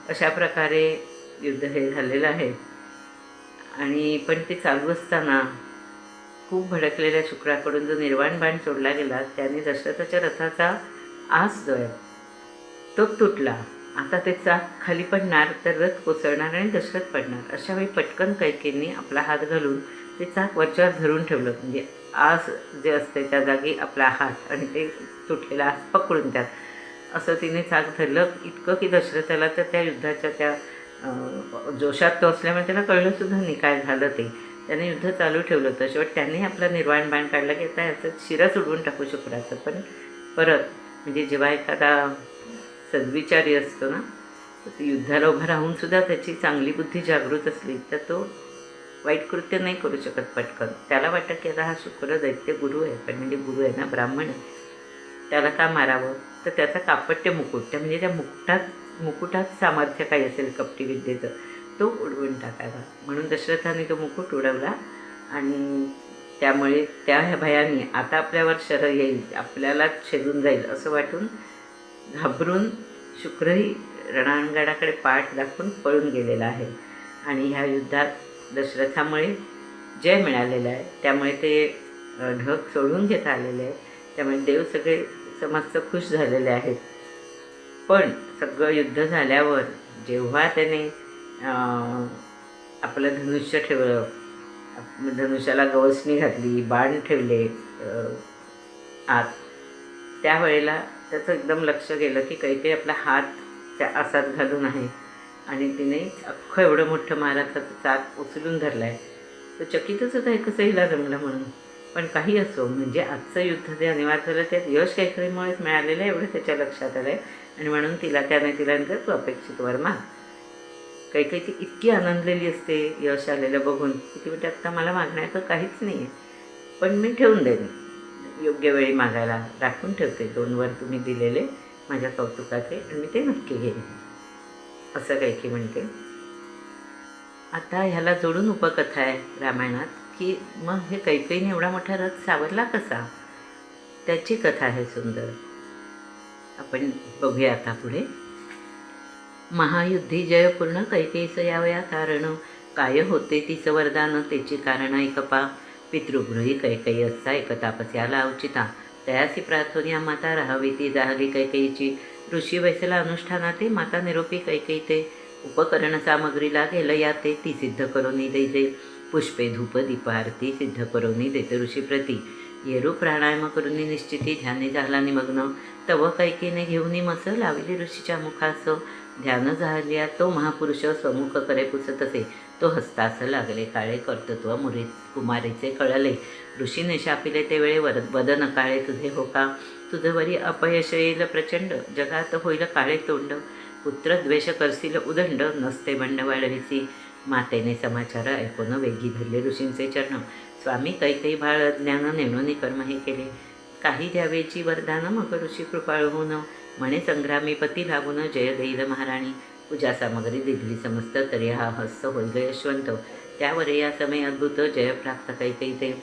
अशा प्रकारे युद्ध हे झालेलं आहे. आणि पण ते चालू असताना खूप भडकलेल्या शुक्राकडून जो निर्वाण बाण सोडला गेला, त्याने दशरथाच्या रथाचा आस जो आहे तो तुटला. आता ते चाक खाली पडणार तर रथ कोसळणार आणि दशरथ पडणार. अशा वेळी पटकन कैकेयीने आपला हात घालून ते चाक वरच्यावर धरून ठेवलं. म्हणजे आस जे असते त्या जागी आपला हात आणि ते तुटलेला आस पकडून त्यात असं तिने चाक धरलं. इतकं की दशरथाला तर त्या युद्धाच्या त्या जोशात तो असल्यामुळे त्याला कळलंसुद्धा नाही काय झालं ते. त्याने युद्ध चालू ठेवलं होतं. शेवट त्याने आपला निर्वाण बाण काढला की आता याचं शिरच उडवून टाकू शुक्राचं. पण परत म्हणजे जेव्हा एखादा सद्विचारी असतो ना, तर युद्धाला उभं राहूनसुद्धा त्याची चांगली बुद्धी जागृत असली तर तो वाईट कृत्य नाही करू शकत पटकन. त्याला वाटतं की आता हा शुक्र दैत्य गुरु आहे, पण म्हणजे गुरु आहे ना, ब्राह्मण आहे, त्याला का मारावं. तर त्याचा कापट्य मुकुट, त्या म्हणजे त्या मुकुटात सामर्थ्य काही असेल कपटी विद्येचं, तो उडवून टाकायला. म्हणून दशरथाने तो मुकुट उडवला आणि त्यामुळे त्या ह्या भयाने आता आपल्यावर शर येईल, आपल्याला छेदून जाईल असं वाटून घाबरून शुक्रही रणांगणाकडे पाठ दाखवून पळून गेलेला आहे. आणि ह्या युद्धात दशरथामुळे जय मिळालेला आहे. त्यामुळे ते ढग सोडून घेता आलेले आहे. त्यामुळे देव सगळे समस्त खुश झालेले आहेत. पण सगळं युद्ध झाल्यावर जेव्हा त्याने आपलं धनुष्य ठेवलं, धनुष्याला गवसणी घातली, बाण ठेवले आत, त्यावेळेला त्याचं एकदम लक्ष गेलं की कैकेयी आपला हात त्या आसात घालून आहे आणि तिने अख्खं एवढं मोठं महाराजाचं चाक उचलून धरलं आहे. तो चकितच होता हे कसं हिला जमलं म्हणून. पण काही असो, म्हणजे आजचं युद्ध जे अनिवार्य झालं त्यात यश कैकेयीमुळेच मिळालेलं आहे एवढं त्याच्या लक्षात आलं आहे. आणि म्हणून त्याने तिला तू अपेक्षित वर माग. कैकेयी ती इतकी आनंदलेली असते यश आलेलं बघून, किती म्हणजे आत्ता मला मागण्याचं काहीच नाही आहे, पण मी ठेवून देईन, योग्य वेळी मागायला राखून ठेवते 2 वर तुम्ही दिलेले माझ्या कौतुकाचे, आणि मी ते नक्की घेईन असं कैकेयी म्हणते. आता ह्याला जोडून उपकथा आहे रामायणात, की मग हे कैकेयीने एवढा मोठा रथ सावरला कसा, त्याची कथा आहे सुंदर. आपण बघूया आता पुढे. महायुद्धी जयपूर्ण कैकेयीस यावया कारण, काय होते तीच वरदान तेची कारण ऐकपा. पितृगृही कैकेयी असता एकतापस्याला अवचिता, तयासी प्रार्थोनिया माता राहावी ती जाहली कैकेयीची. ऋषी वैसेला अनुष्ठानाते माता निरोपी कैकेयी ते, उपकरण सामग्री लागेल याते ती सिद्ध करोनी दैजे. पुष्पे धूप दीप आरती सिद्ध करोनी देते ऋषी प्रती. येरू प्राणायाम करुनी निश्चिती ध्याने झाला निमग्न, तव कैकेयीने घेऊनी मस लाविली ऋषीच्या मुखास. ध्यान झालिया तो महापुरुष स्वमुख करे पुसतसे, तो हस्तास लागले काळे कर्तृत्व कुमारीचे कळले. ऋषीने शापिले ते वेळे वदन काळे तुझे हो का, तुझवरी अपयश येईल प्रचंड, जगात होईल काळे तोंड. पुत्र द्वेष करशील उदंड, नसते बंड वाढविसी. मातेने समाचार ऐकून वेगी धरले ऋषींचे चरण, स्वामी कैकेयी बाळ ज्ञान नेणून कर्म हे केले. काही द्यावेची वरदान मग ऋषी कृपाळू होऊन, म्हणे संग्रामी पती लागून जय देईल महाराणी. पूजा सामग्री दिली समस्त तरी हा हस्त होईल यशवंत, त्यावर या समय अद्भुत जय प्राप्त कैकेयी ते.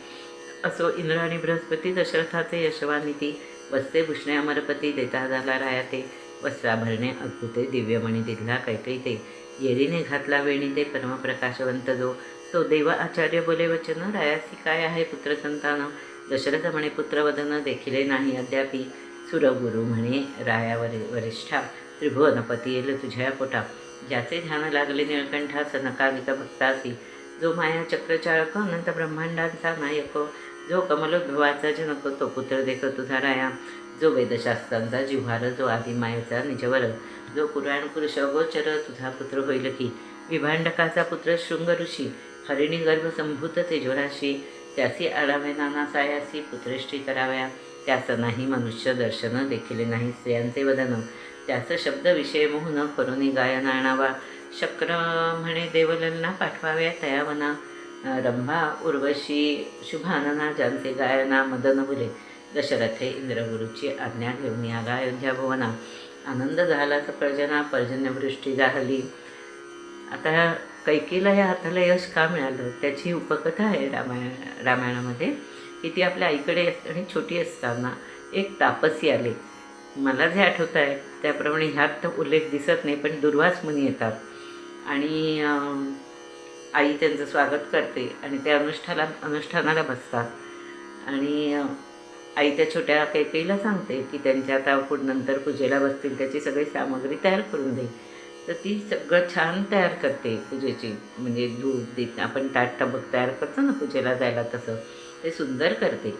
असो इंद्र आणि बृहस्पती दशरथाचे यशवानिती, वस्ते भूषणे अमरपती देता झाला राया ते. वस्त्राभरणे अद्भुते दिव्यमणी दिला कैकेयी ते. येरीने घातला वेणी ते परमप्रकाशवंत जो, तो देव आचार्य बोले वचन, रायासी काय आहे पुत्रसंतान. दशरथ म्हणे पुत्रवदन, देखिले नाही अद्यापि. सुरगुरु म्हणे रायावर वरिष्ठा, त्रिभुवनपती येल तुझ्या पोटा. ज्याचे ध्यान लागले निळकंठा, सनकादिक भक्तासी. जो माया चक्रचाळक, अनंत ब्रह्मांडांचा नायक. जो कमलोद्भवाचा जनक, तो पुत्र देख तुझा राया. जो वेदशास्त्रांचा जिव्हार, जो आदिमायेचा निजवर. जो पुराण पुरुष अगोचर, तुझा पुत्र होईल की. विभांडकाचा पुत्र शृंग ऋषी, हरिणी गर्भसंभूत तेजोराशी. त्यासी आळावे नाना सायासी, पुत्रेष्टी कराव्या. त्यास नाही मनुष्य दर्शन, देखील नाही स्त्रियांचे वदन. त्याच शब्द विषय मोहन, करुणी गायन आणावा. शक्र म्हणे देवललना, पाठवाव्या तयावना. रंभा उर्वशी शुभानना, ज्यांचे गायना मदन बुले. दशरथे इंद्रगुरूची आज्ञा घेऊन आला अयोध्या भुवना. आनंद झाला सकळजना, पर्जन्यवृष्टी झाली. आता कैकेयीला या हाताला यश का मिळालं त्याची उपकथा आहे रामायणामध्ये, की ती आपल्या आईकडे आणि छोटी असताना एक तापसी आले. मला जे आठवत आहे त्याप्रमाणे ह्यात तर उल्लेख दिसत नाही, पण दुर्वास मुनी येतात आणि आई त्यांचं स्वागत करते आणि ते अनुष्ठानाला बसतात. आणि आई त्या छोट्या कैकेयीला सांगते की त्यांच्या आता नंतर पूजेला बसतील त्याची सगळी सामग्री तयार करून दे. तर ती सगळं छान तयार करते पूजेची, म्हणजे दूध देत आपण ताट टबक तयार करतो ना पूजेला जायला, तसं ते सुंदर करते.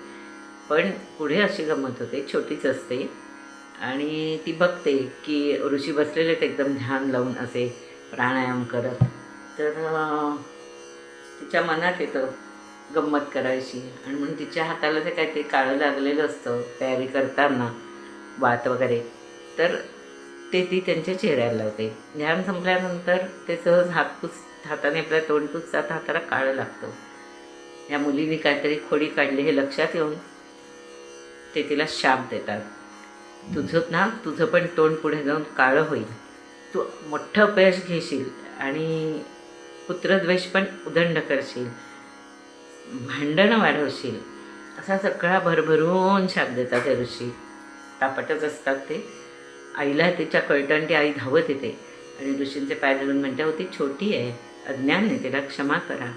पण पुढे अशी गंमत होते, छोटीच असते आणि ती बघते की ऋषी बसलेले ते एकदम ध्यान लावून असे प्राणायाम करत. तर तिच्या मनात येतं गंमत करायची आणि म्हणून तिच्या हाताला ते काहीतरी काळं लागलेलं असतं तयारी करताना, वात वगैरे. तर ते ती त्यांच्या चेहऱ्याला लावते. ध्यान संपल्यानंतर ते सहज हाताने आपल्या तोंड पुसतात, हाताला काळं लागतं. या मुलीने काहीतरी खोडी काढली हे लक्षात येऊन ते तिला शाप देतात. तुझं पण तोंड पुढे जाऊन काळं होईल, तू मोठं अपयश घेशील आणि पुत्रद्वेष पण उदंड करशील, भांडणं वाढवशील, असा सगळा भरभरून शाप देतात ते ऋषी. तापटच असतात ते. आईला तिच्या कळतं, ती आई धावत येते आणि ऋषींचे पाय धरून म्हणते, होती छोटी आहे, अज्ञान आहे, तिला क्षमा करा.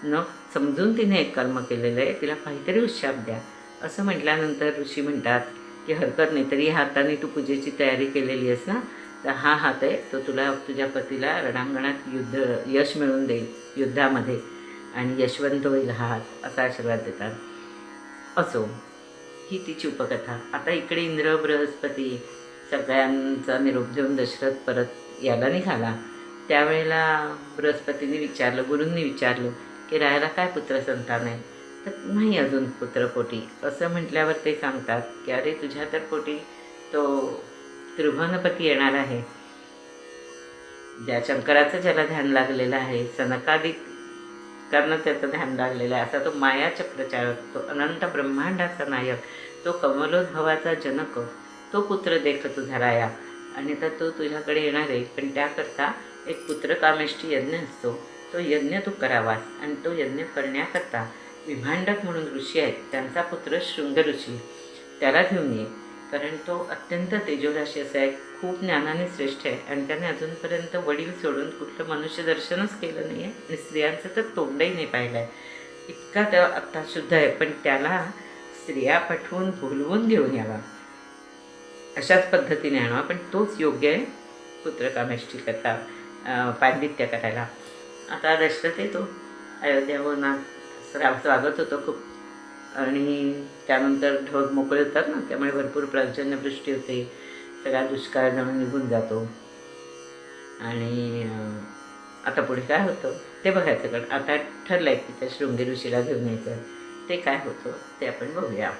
न समजून तिने एक कर्म केलेलं आहे, तिला काहीतरी उशाप द्या. असं म्हटल्यानंतर ऋषी म्हणतात की हरकत नाही, तरी हाताने तू पूजेची तयारी केलेली आहेस ना, तर हा हात आहे तो तुला तुझ्या पतीला रणांगणात यश मिळवून देईल युद्धामध्ये आणि यशवंत होईल हा हात, असा आशीर्वाद देतात. असो, ही तिची उपकथा. आता इकडे इंद्र बृहस्पती सगळ्यांचा निरोप देऊन दशरथ परत यायला निघाला. त्यावेळेला बृहस्पतीने विचारलं, गुरूंनी विचारलं की रायाला काय पुत्रसंतान आहे. तर नाही अजून पुत्रपोटी, असं म्हटल्यावर ते सांगतात की अरे तुझ्या तर पोटी तो त्रिभुवनपती येणार आहे, ज्या शंकराचं ज्याला ध्यान लागलेलं आहे, सनकादिक कारण त्याचं ध्यान लागलेलं आहे, असा तो मायाचक्रचाळक, तो अनंत ब्रह्मांडाचा नायक, तो कमलोद्भवाचा जनक, तो पुत्र देख तुझा राया. आणि आता तो तुझ्याकडे येणार आहे, पण त्याकरता एक पुत्रकामेष्टी यज्ञ असतो, तो यज्ञ तू करावास. आणि तो यज्ञ करण्याकरता विभांडक म्हणून ऋषी आहेत, त्यांचा पुत्र शृंग ऋषी, त्याला घेऊन ये. कारण तो अत्यंत तेजोराशी असा आहे, खूप ज्ञानाने श्रेष्ठ आहे आणि त्याने अजूनपर्यंत वडील सोडून कुठलं मनुष्य दर्शनच केलं नाही आहे आणि स्त्रियांचं तर तोंडही नाही पाहिलं आहे. इतका त्या आत्ता शुद्ध आहे, पण त्याला स्त्रिया पाठवून बोलवून घेऊन यावा, अशाच पद्धतीने आणावा. पण तोच योग्य आहे पुत्रकामेष्टी करता, पांडित्य करायला. आता दशरथ येतो अयोध्याहून, स्वागत होतं खूप. आणि त्यानंतर ढग मोकळे होतात ना, त्यामुळे भरपूर पर्जन्यवृष्टी होते, सगळा दुष्काळ जणू निघून जातो. आणि आता पुढे काय होतं ते बघायचं, कारण आता ठरलं आहे की त्या शृंगी ऋषीला घेऊन यायचं. ते काय होतं ते आपण बघूया.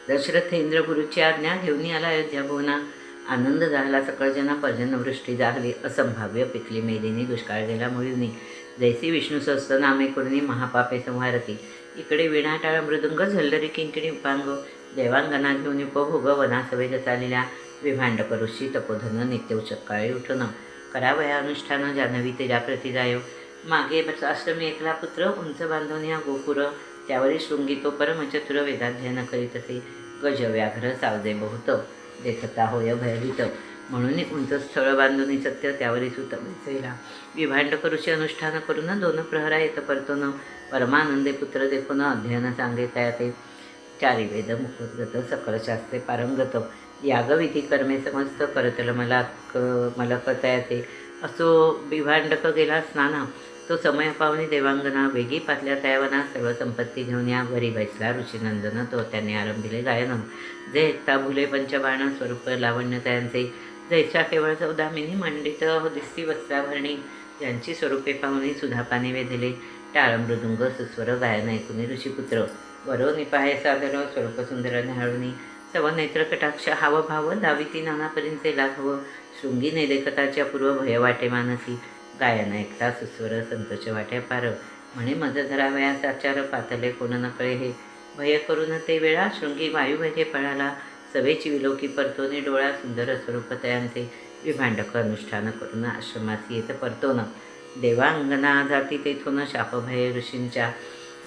दशरथ इंद्रगुरूची आज्ञा घेऊन आला अयोध्या भुवना. आनंद झाला सकळजना, पर्जन्यवृष्टी झाली, असंभाव्य पिकली मेदिनी, दुष्काळ गेला मुळीनी. जैसी विष्णू सहस्रनामे करुणी, महापापे संहारती. इकडे विणाटाळ मृदुंग, झल्लरी किंकिणी उपांग, देवांगना घेऊन उपभोग, वनासवेग चालिल्या. विभांडक ऋषी तपोधन, नित्य उचक्काळी उठन, करावया अनुष्ठान, जानवी तेजा प्रती जायो. मागे आश्रमी एकला पुत्र, उंच बांधून या गोपुर. त्यावरी शृंगी तो परमचतुर, वेदाध्ययन करीत असे. गज व्याघ्र सावजे बहुत, देखता होय भयभीत. म्हणून उंच स्थळ बांधून सत्य त्यावरी सुत बैसैला. विभांड करुषी अनुष्ठान करून दोन प्रहरा येत परतून परमानंदे पुत्र देखून अध्ययन सांगे त्या ते. चारी वेद मुखोद्गत सकळ शास्त्रे पारंगत. यागविधी कर्मे समस्त करतल मला कथयाते. असो विभांडक गेला स्नाना, तो समय पावनी देवांगना. वेगी पातल्या तयावना सर्व संपत्ती घेऊन या घरी बैसला ऋषीनंदन. तो त्याने आरंभिले गायन. जे एकता भुले पंचबाण स्वरूप लावण्य त्यांचे. जैसा केवळ चौदामिनी मंडित दिसती वस्त्राभरणी. ज्यांची स्वरूपे पाहुणी सुधापाने वेधले. टाळ मृदुंग सुस्वर गायन ऐकुनी ऋषीपुत्र. वरो निपाय सादर स्वरूप सुंदर न्याहाळुनी. तव नेत्र कटाक्ष हावभाव दाविती नानापरींचे लाघव. शृंगी नैदेकताच्या पूर्व भय वाटे मानसी. गायन ऐकता सुस्वर संतोष वाटे पार. म्हणे मज धरावयास आचार पातले कोण न कळे हे. भय करून ते वेळा शृंगी वायुभजे पळाला. सभेची विलोकी परतोने डोळा सुंदर स्वरूप तयांचे. विभांडक अनुष्ठान करून आश्रमासी येत परतोन. देवांगना जाती तेथून शापभय ऋषींच्या.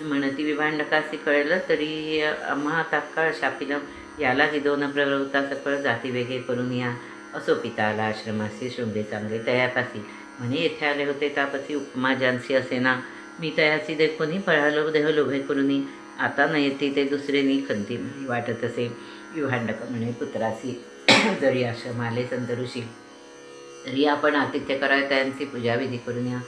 म्हणती विभांडकासी कळलं तरी आम्हा तात्काळ शापिलं. याला हिदोन प्रवृत्ता सकळ जाती वेगे करून या. असो पिता आला आश्रमासी शृंगे सांगे तयापासी. म्हणे येथे आले होते तापसी उपमा जानसी असेना. मी तयासी देखोनी पळालो देह लोभे करुनी. आता न येते ते दुसरेनी खंती म्हणे वाटत असे. विभांडक म्हणे पुत्रासी जरी आश्रम आले संत ऋषी तरी आपण आतिथ्य कराय त्यांची पूजाविधी करून या.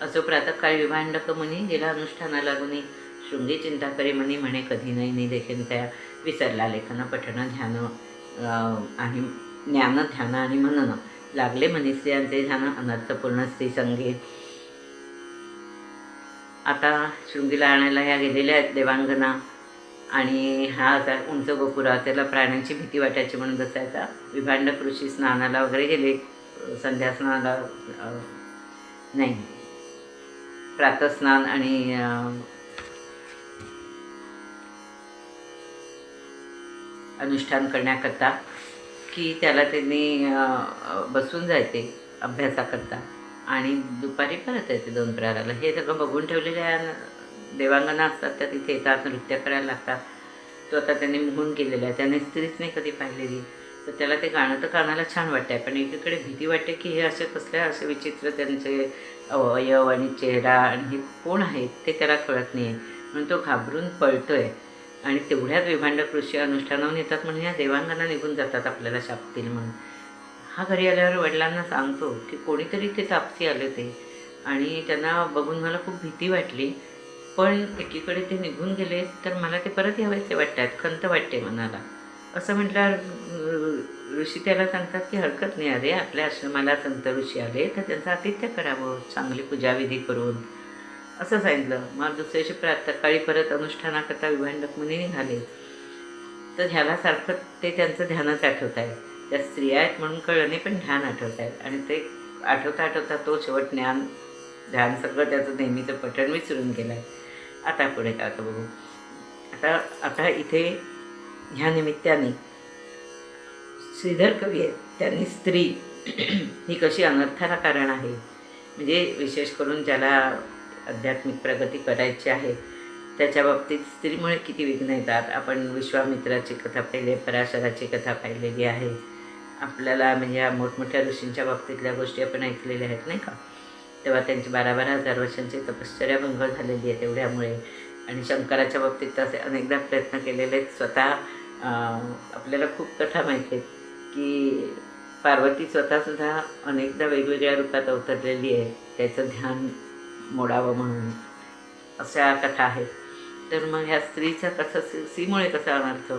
असो प्रातःकाळी विभांडक मुनी गेला अनुष्ठाना लागुनी. शृंगी चिंता करी म्हणे कधी नाही देखील त्या. विसरला लेखन पठण ध्यान आणि ज्ञान ध्यान आणि मनन. लागले म्हणे स्त्रियांचे ध्यान अनर्थपूर्ण स्त्री संगे. आता शृंगीला आणायला ह्या गेलेल्या आहेत देवांगना. आणि हा असा उंच गोपुरा, त्याला प्राण्यांची भीती वाटायची म्हणून बसायचा. विभांडक ऋषी स्नानाला वगैरे गेले. संध्या स्नानाला नाही, प्रातस्नान आणि अनुष्ठान करण्याकरता की त्याला त्यांनी बसून जायचे अभ्यासाकरता आणि दुपारी परत यायचे 2 प्रहराला. हे सगळं बघून ठेवलेल्या देवांगना असतात त्या तिथे येतात, नृत्य करायला लागतात. तो आता त्यांनी मुहून केलेला आहे, त्याने स्त्रीच नाही कधी पाहिलेली. तर त्याला ते गाणं तर कानाला छान वाटतं आहे, पण एकीकडे भीती वाटते की हे असे विचित्र त्यांचे अवयव आणि चेहरा आणि हे कोण आहेत ते त्याला कळत नाही आहे. म्हणून तो घाबरून पळतो आहे. आणि तेवढ्यात विभांडक ऋषी अनुष्ठानावरून येतात म्हणून या देवांगना निघून जातात आपल्याला शापतील म्हणून. हा घरी आल्यावर वडिलांना सांगतो की कोणीतरी ते तापसी आले ते आणि त्यांना बघून मला खूप भीती वाटली, पण एकीकडे ते निघून गेले तर मला ते परत यावेसे वाटतात, खंत वाटते मनाला. असं म्हटल्यावर ऋषी त्याला सांगतात की हरकत नाही, अरे आपल्या आश्रमाला संत ऋषी आले तर त्यांचं आतिथ्य करावं चांगली पूजाविधी करून, असं सांगितलं. मग दुसऱ्या दिवशी प्रातःकाळी परत अनुष्ठानाकरता विभांडक मुनी निघाले. तर ह्याला सारखं ते त्यांचं ध्यानच आठवत आहे. त्या स्त्रिया आहेत म्हणून कळलं नाही, पण ध्यान आठवत आहेत. आणि ते आठवता तो शेवट ध्यान सगळं त्याचं नेहमीचं पठण विसरून गेलं आहे. आता पुढे काय आता बघू. आता इथे ह्या निमित्ताने श्रीधर कवी आहेत, त्यांनी स्त्री ही कशी अनर्थाला कारण आहे, म्हणजे विशेष करून ज्याला आध्यात्मिक प्रगती करायची आहे त्याच्या बाबतीत स्त्रीमुळे किती विघ्न येतात. आपण विश्वामित्राची कथा पाहिली, पराशराची कथा पाहिलेली आहे. आपल्याला म्हणजे या मोठमोठ्या ऋषींच्या बाबतीतल्या गोष्टी आपण ऐकलेल्या आहेत नाही का. तेव्हा त्यांची 12,000 वर्षांची तपश्चर्या भंग झालेली आहे तेवढ्यामुळे. आणि शंकराच्या बाबतीत असे अनेकदा प्रयत्न केलेले आहेत. स्वतः आपल्याला खूप कथा माहिती आहेत की पार्वती स्वतःसुद्धा अनेकदा वेगवेगळ्या रूपात अवतरलेली आहे त्याचं ध्यान मोडावं म्हणून, अशा कथा आहेत. तर मग ह्या स्त्रीचं कसं स्त्रीमुळे कसं अनर्थ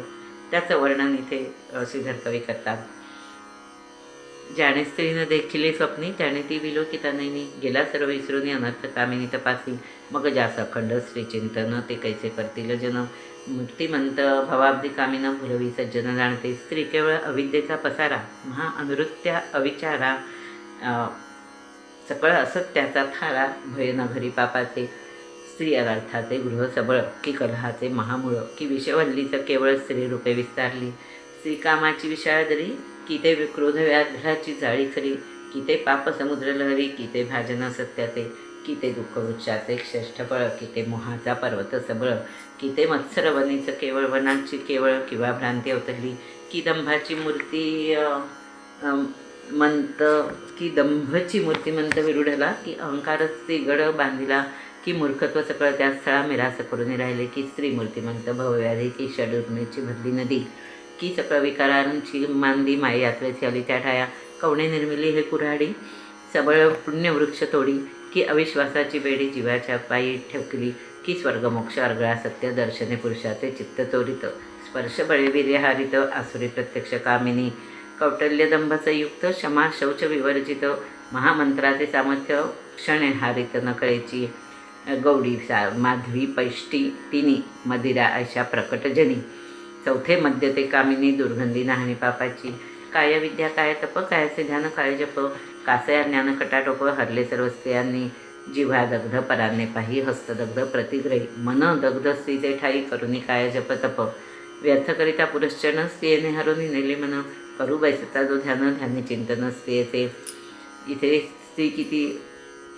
त्याचं वर्णन इथे श्रीधर कवी करतात. ज्याने स्त्रीनं देखिले स्वप्नी त्याने ती विलोकिता नैनी. गेला सर्व विसरून अनर्थ कामिनी तपासी. मग जास अखंड स्त्रीचिंतन ते कैसे करतील जन. मूर्तिमंत भवाब्दी कामिनं भुलवी सज्जन जाणते. स्त्री केवळ अविद्येचा पसारा, महा अनृत्या अविचारा. सकळ असत्याचा थारा, भय न घरी पापाचे. स्त्री अनर्थाचे गृह सबळ, की कलहाचे महामूळ. की विषवल्लीचं केवळ स्त्री रूपे विस्तारली. स्त्री कामाची विशाळ दरी, की ते क्रोध व्याघ्राची जाळी खरी. की ते पाप समुद्र लहरी, की ते भाजन सत्याचे. की ते दुःख वृक्षाचे श्रेष्ठ फळ, की ते मोहाचा पर्वत सबळ. की ते मत्सर वनीचं केवळ वनाची केवळ किंवा भ्रांती अवतरली. की दंभाची मूर्ती म्हणत की दंभची मूर्तिमंत विरुढला, की अहंकारच गड बांधिला, की मूर्खत्व सकळ त्या स्थळा मिरास करून राहिले, की स्त्री मूर्तिमंत भवव्याधी, की षडुर्मेची भरली नदी, की सकळ विकारांची मांदी माई यात्रेची आली त्या ठाया, कवणे निर्मिली हे कुऱ्हाडी, सबळ पुण्यवृक्ष तोडी, की अविश्वासाची बेडी जीवाच्या पायी ठेवली, की स्वर्गमोक्ष अर्गळा सत्य दर्शने पुरुषाचे चित्त चोरित, स्पर्श बळेवीर्य हारित आसुरी प्रत्यक्ष कामिनी, कौटल्य दंभचं युक्त क्षमा शौच विवर्जित, महामंत्राचे सामर्थ्य क्षणे हारित नकळेची, गौडी माधवी पैष्टी तिनी मदिरा ऐशा प्रकटजनी, चौथे मध्य ते कामिनी दुर्गंधी नाहणी पापाची, काय विद्या काय तप कायचे ध्यान काय जप, कासया ज्ञान कटाटोप हरले सर्व स्त्रियांनी, जिव्हा दग्ध पराने पाही हस्तदग्ध प्रतिग्रही, मन दग्ध स्त्रीचे ठाई करुणी काय जप तप, व्यर्थ करिता पुरश्चन स्त्रियेने हरुनी नेली मन, करू बैसता जो ध्यान ध्यानी चिंतन स्त्रियेचे. इथे स्त्री किती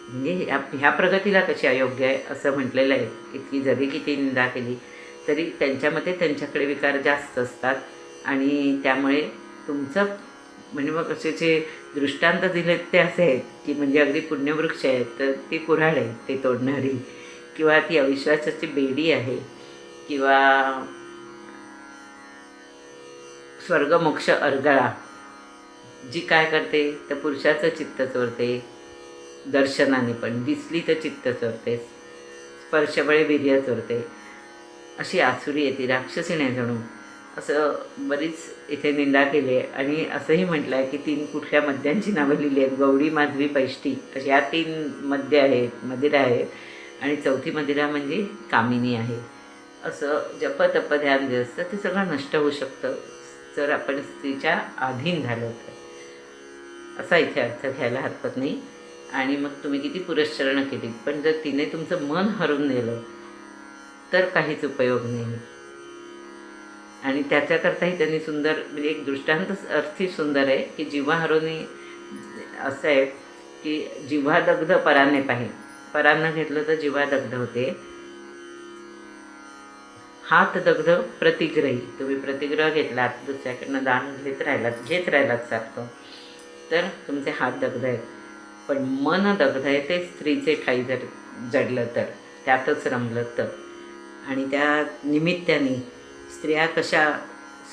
म्हणजे ह्या प्रगतीला कशी अयोग्य आहे असं म्हटलेलं आहे. इतकी जरी किती निंदा केली तरी त्यांच्यामध्ये त्यांच्याकडे विकार जास्त असतात आणि त्यामुळे तुमचं म्हणजे मग असे जे दृष्टांत दिलेत ते असे आहेत की म्हणजे अगदी पुण्यवृक्ष आहेत तर ती कुऱ्हाड आहे ते तोडणारी, किंवा ती अविश्वासाची बेडी आहे, किंवा स्वर्गमोक्ष अर्गळा जी काय करते तर पुरुषाचं चित्त चोरते, दर्शनाने पण दिसली तर चित्त चोरते, स्पर्शबळे वीर्य चोरते, अशी आसुरी येते राक्षसीने जणू, असं बरीच इथे निंदा केली आहे. आणि असंही म्हटलं आहे की 3 कुठल्या मद्यांची नावं लिहिली आहेत, गौडी माधवी पैष्टी अशी ह्या 3 मद्य आहेत, मदिरा आहेत, आणि चौथी मदिरा म्हणजे कामिनी आहे. असं जप तप ध्यान जे असतं ते सगळं नष्ट होऊ शकतं जर आपण स्त्रीच्या अधीन झालो तर, असा इथे अर्थ घ्यायला हरकत नाही. आणि मग तुम्ही किती पुरस्चरणं केली पण जर तिने तुमचं मन हरवून नेलं तर काहीच उपयोग नाही. आणि त्याच्याकरताही त्यांनी सुंदर म्हणजे एक दृष्टांत अर्थी सुंदर आहे की जिव्हा हरवणे असं आहे की जिव्हा दग्ध पराने पाहिजे, परानं घेतलं तर जिव्हा दग्ध होते, हात दग्ध प्रतिग्रही, तुम्ही प्रतिग्रह घेतलात दुसऱ्याकडनं दान घेत राहिलात सारखं तर तुमचे हात दग्ध आहेत, पण मन दग्ध आहे ते स्त्रीचे ठाई जर जडलं तर, त्यातच रमलं तर. आणि त्या निमित्ताने स्त्रिया कशा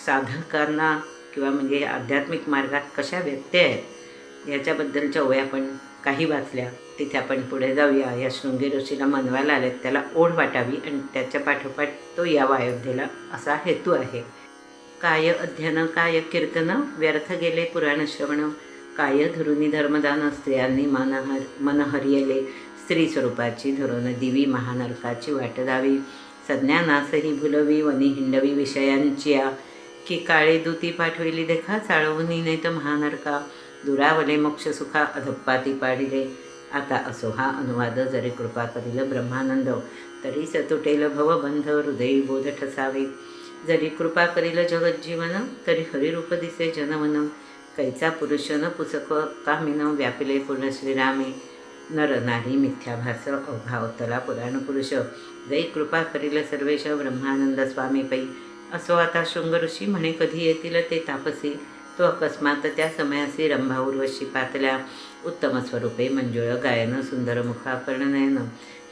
साधकांना किंवा म्हणजे आध्यात्मिक मार्गात कशा व्यत्यय आहेत ह्याच्याबद्दलच्या ओव्या आपण काही वाचल्या. तिथे आपण पुढे जाऊया. या शृंगी ऋषीला मनवायला आलेत, त्याला ओढ वाटावी आणि त्याच्या पाठोपाठ तो यावा अयोध्येला असा हेतू आहे. काय अध्ययन काय कीर्तन व्यर्थ गेले पुराण श्रवण, काय धरुनी धर्मदान स्त्रियांनी मन हरियले, स्त्री स्वरूपाची धरून दिवी महानरकाची वाट दावी, संज्ञानासही भुलवी वनी हिंडवी विषयांचिया, की काळे दूती पाठविली देखा चाळवूनी नेत महानरका, दुरावले मोक्षसुखा अधप्पाती पाडिले. आता असो हा अनुवाद, जरी कृपा करील ब्रह्मानंद तरी सतुटेल भवबंध हृदयी बोध ठसावे, जरी कृपा करील जगज्जीवन तरी हरिरूप दिसे जनवन, कैचा पुरुष न पुसक कामिन व्यापिले पूर्ण श्रीरामे, नर नारी मिथ्याभास अवघावतला पुराण पुरुष, जै कृपा करील सर्वेश ब्रह्मानंद स्वामी पै. असो आता शृंग ऋषी म्हणे कधी येतील ते तापसी, तो अकस्मात त्या समयासी रंभा उर्वशी पातल्या, उत्तम स्वरूपे मंजुळ गायन सुंदर मुखा कर्णनयन,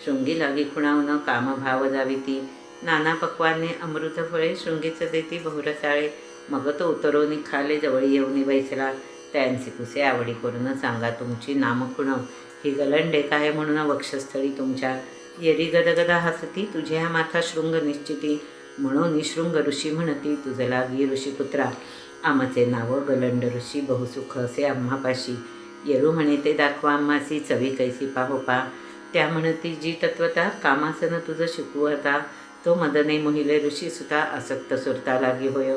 शृंगी लागी खुणावून कामभाव जाविती, नाना पक्वाने अमृत फळे शृंगीच देती बहुरसाळे, मग तो उतरोनी खाले जवळी येऊनी बैसला, त्यांची कुसे आवडी करून सांगा तुमची नामखुण, ही गलंडे काय म्हणून वक्षस्थळी तुमच्या, येरी गदगदा हसती तुझे हा माथा शृंग निश्चिती, म्हणून निशृंग ऋषी म्हणती तुझे लागी ऋषीपुत्रा, आमचे नाव गलंड ऋषी बहुसुख असे आम्हापाशी, येरू म्हणे ते दाखवा आम्हासी चवी कैसी पाहो पा, त्या म्हणती जी तत्वता कामासन तुझं शिकवू आता, तो मदने मोहिले ऋषी सुता आसक्त सुरता लागी होय,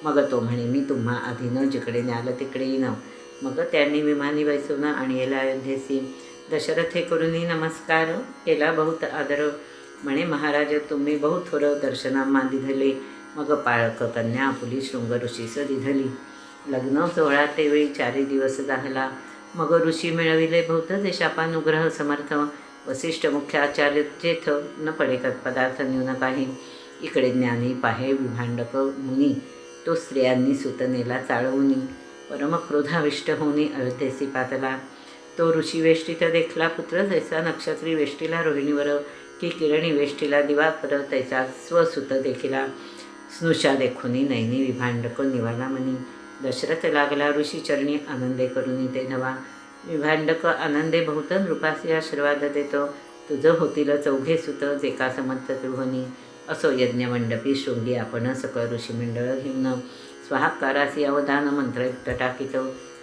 मग तो म्हणे मी तुम्हा आधीनं जिकडे न्यालं तिकडे येईन, मग त्यांनी विमानी बैसवून आणेला अयोध्येसी, दशरथे करुनी नमस्कार केला बहुत आदर, म्हणे महाराज तुम्ही बहुत थोर दर्शनामा दिधले, मग पाळक कन्या आपुली शृंग ऋषीस दिधली, लग्न सोहळा तेवेळी 4 दिवस झाला, मग ऋषी मिळविले बहुत जे शापानुग्रह समर्थ, वसिष्ठ मुख्य आचार्य जेथ न पडेकत पदार्थ न्यून काही, इकडे ज्ञानी पाहे विभांडक मुनी, तो स्त्रियांनी सुतनेला चाळवुनी, परमक्रोधाविष्ट होऊनी अयोध्येसी पातला. तो ऋषी वेष्टीत देखला पुत्र जैसा नक्षत्री वेष्टीला रोहिणीवर, की किरणी वेष्टीला दिवाकर तैसा स्वसुत देखिला. स्नुषा देखुनी नैनी विभांडक निवाला मनी. दशरथ लागला ऋषी चरणी आनंदे करुनी ते नवा. विभांडक आनंदे बहुत नृपासी आशीर्वाद देतो. तुझं होतील चौघे सुत जे का समर्थ त्रिभुवनी. असो यज्ञमंडपी शृंगी आपण सकळ ऋषीमंडळ घेऊन. स्वाहाकारासी अवदान मंत्रयुक्त टाकीत.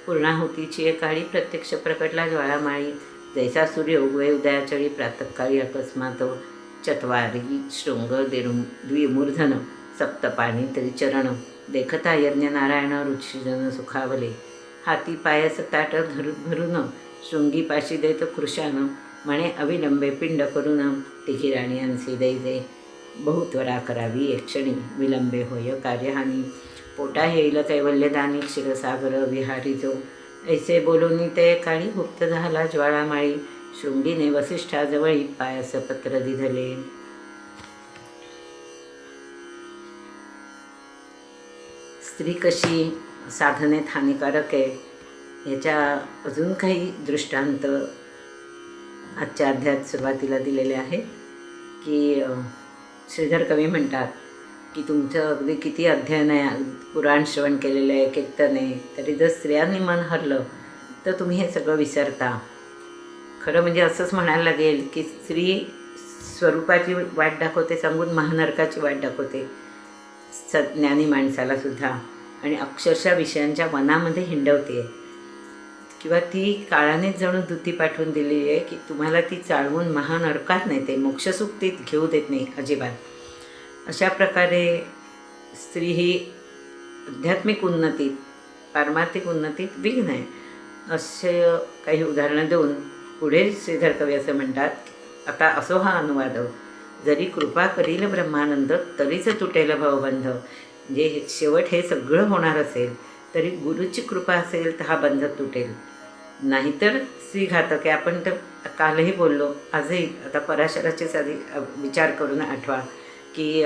पूर्णाहुतीची एकाळी प्रत्यक्ष प्रकटला ज्वाळामाळी. जैसा सूर्य उगवे उदयाचळी प्रातःकाळी अकस्मात. चत्वारी शृंग द्विमूर्धन सप्तपाणी त्रिचरण. देखता यज्ञ नारायण ऋषीजन सुखावले. हाती पायस ताट भरून शृंगीपाशी देत कृशान. म्हणे अविलंबे पिंड करून तिघी राणी अंसी दैजे. बहुत्वरा करावी एकक्षणी विलंबे होय कार्यहानी. पोटा येईल कैवल्यदानी क्षीरसागर विहारी जो. ऐसे बोलून ते काळी गुप्त झाला ज्वाळामाळी. शृंगीने वसिष्ठाजवळी पायस पत्र दिधले. स्त्री कशी साधनेत हानिकारक आहे याच्या अजून काही दृष्टांत आजच्या अध्यायात सुरुवातीला दिलेले आहेत. की श्रीधर कवी म्हणतात की तुमचं अगदी किती अध्ययन आहे, पुराण श्रवण केलेलं आहे, कीर्तन आहे, तरी जर स्त्रियांनी मन हरलं तर तुम्ही हे सगळं विसरता. खरं म्हणजे असंच म्हणायला लागेल की स्त्री स्वरूपाची वाट दाखवते सांगून महानरकाची वाट दाखवते ज्ञानी माणसालासुद्धा. आणि अक्षरशः विषयांच्या वनामध्ये हिंडवते. किंवा ती काळानेच जणू दूती पाठवून दिलेली आहे की तुम्हाला ती चाळवून महानरकात नेते, मोक्षसुख ती घेऊ देत नाही अजिबात. अशा प्रकारे स्त्री ही आध्यात्मिक उन्नतीत, पारमार्थिक उन्नतीत विघ्न आहे. असे काही उदाहरणं देऊन पुढे श्रीधर कवी असं म्हणतात. आता असो हा अनुवाद. जरी कृपा करील ब्रह्मानंद तरीच तुटेल भवबंध. म्हणजे शेवट हे सगळं होणार असेल तरी गुरुची कृपा असेल तर हा बंध तुटेल. नाहीतर स्त्रीघातक आहे. आपण तर कालही बोललो, आजही आता पराशराचे साधी विचार करून आठवा की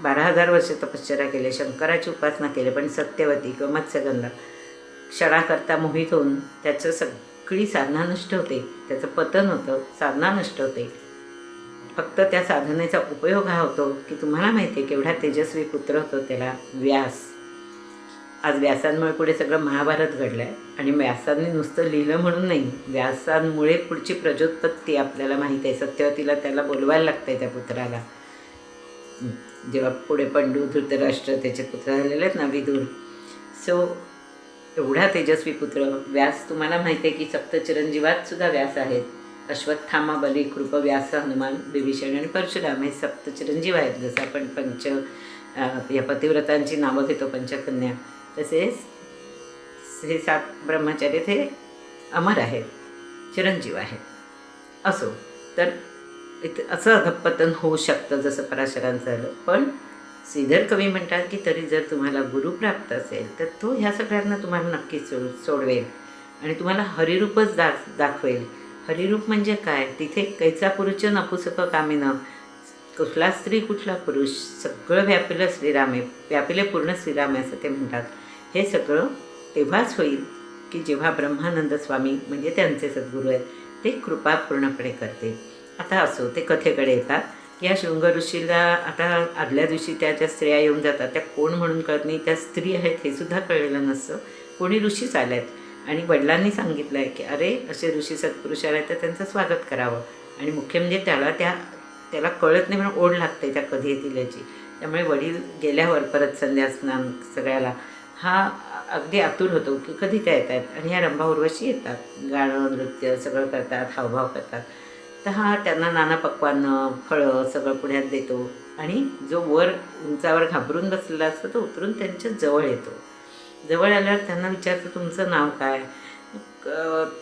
12,000 वर्ष तपश्चर्या केले, शंकराची उपासना केली, पण सत्यवती किंवा मत्स्यगंधा क्षणाकरता मोहित होऊन त्याचं सगळी साधना नष्ट होते, त्याचं पतन होतं, साधना नष्ट होते. फक्त त्या साधनेचा उपयोग हा होतो की तुम्हाला माहिती आहे केवढा तेजस्वी पुत्र होतो त्याला, व्यास. आज व्यासांमुळे पुढे सगळं महाभारत घडलं आहे. आणि व्यासांनी नुसतं लिहिलं म्हणून नाही, व्यासांमुळे पुढची प्रजोत्पत्ती आपल्याला माहिती आहे. सत्यवतीला त्याला बोलवायला लागतं आहे त्या पुत्राला. जेव्हा पुढे पंडू, धृतराष्ट्र त्याचे पुत्र झालेले आहेत ना, विदुर. सो एवढा तेजस्वी पुत्र व्यास. तुम्हाला माहिती आहे की सप्तचिरंजीवात सुद्धा व्यास आहेत. अश्वत्थामा, बली, कृप, व्यास, हनुमान, विभीषण आणि परशुराम हे सप्तचिरंजीव आहेत. जसं आपण या पतिव्रतांची नावं घेतो पंचकन्या, तसेच हे 7 ब्रह्मचारी हे अमर आहेत, चिरंजीव आहेत. असो तर असं अधःपतन होऊ शकतं जसं पराशरांचं झालं. पण श्रीधर कवी म्हणतात की तरी जर तुम्हाला गुरु प्राप्त असेल तर तो ह्या सगळ्यांना तुम्हाला नक्कीच सोडवेल आणि तुम्हाला हरिरूपच दाखवेल. हरिरूप म्हणजे काय? तिथे कैचा पुरुष नपुसक कामिनं. कुठला स्त्री कुठला पुरुष, सगळं व्यापिलं श्रीराम आहे, व्यापिले पूर्ण श्रीराम आहे असं ते म्हणतात. हे सगळं तेव्हाच होईल की जेव्हा ब्रह्मानंद स्वामी म्हणजे त्यांचे सद्गुरू आहेत ते कृपा पूर्णपणे करते. आता असो ते कथेकडे येतात. या शृंग ऋषीला आता आदल्या दिवशी त्या स्त्रिया येऊन जातात. त्या कोण म्हणून कळत नाही, त्या स्त्री आहेत हे सुद्धा कळलेलं नसतं. कोणी ऋषीच आले आहेत आणि वडिलांनी सांगितलं आहे की अरे असे ऋषी सत्पुरुष आले तर त्यांचं स्वागत करावं. आणि मुख्य म्हणजे त्याला कळत नाही म्हणून ओढ लागते त्या कधी येतील याची. त्यामुळे वडील गेल्यावर परत संध्यास्नान सगळ्याला हा अगदी आतुर होतो की कधी त्या येत आहेत. आणि ह्या रंभा उर्वशी येतात, गाणं नृत्य सगळं करतात, हावभाव करतात. तर हा त्यांना नाना पक्वानं, फळं सगळं पुण्यात देतो. आणि जो वर उंचावर घाबरून बसलेला असतो तो उतरून त्यांच्या जवळ येतो. जवळ आल्यावर त्यांना विचारतो तुमचं नाव काय,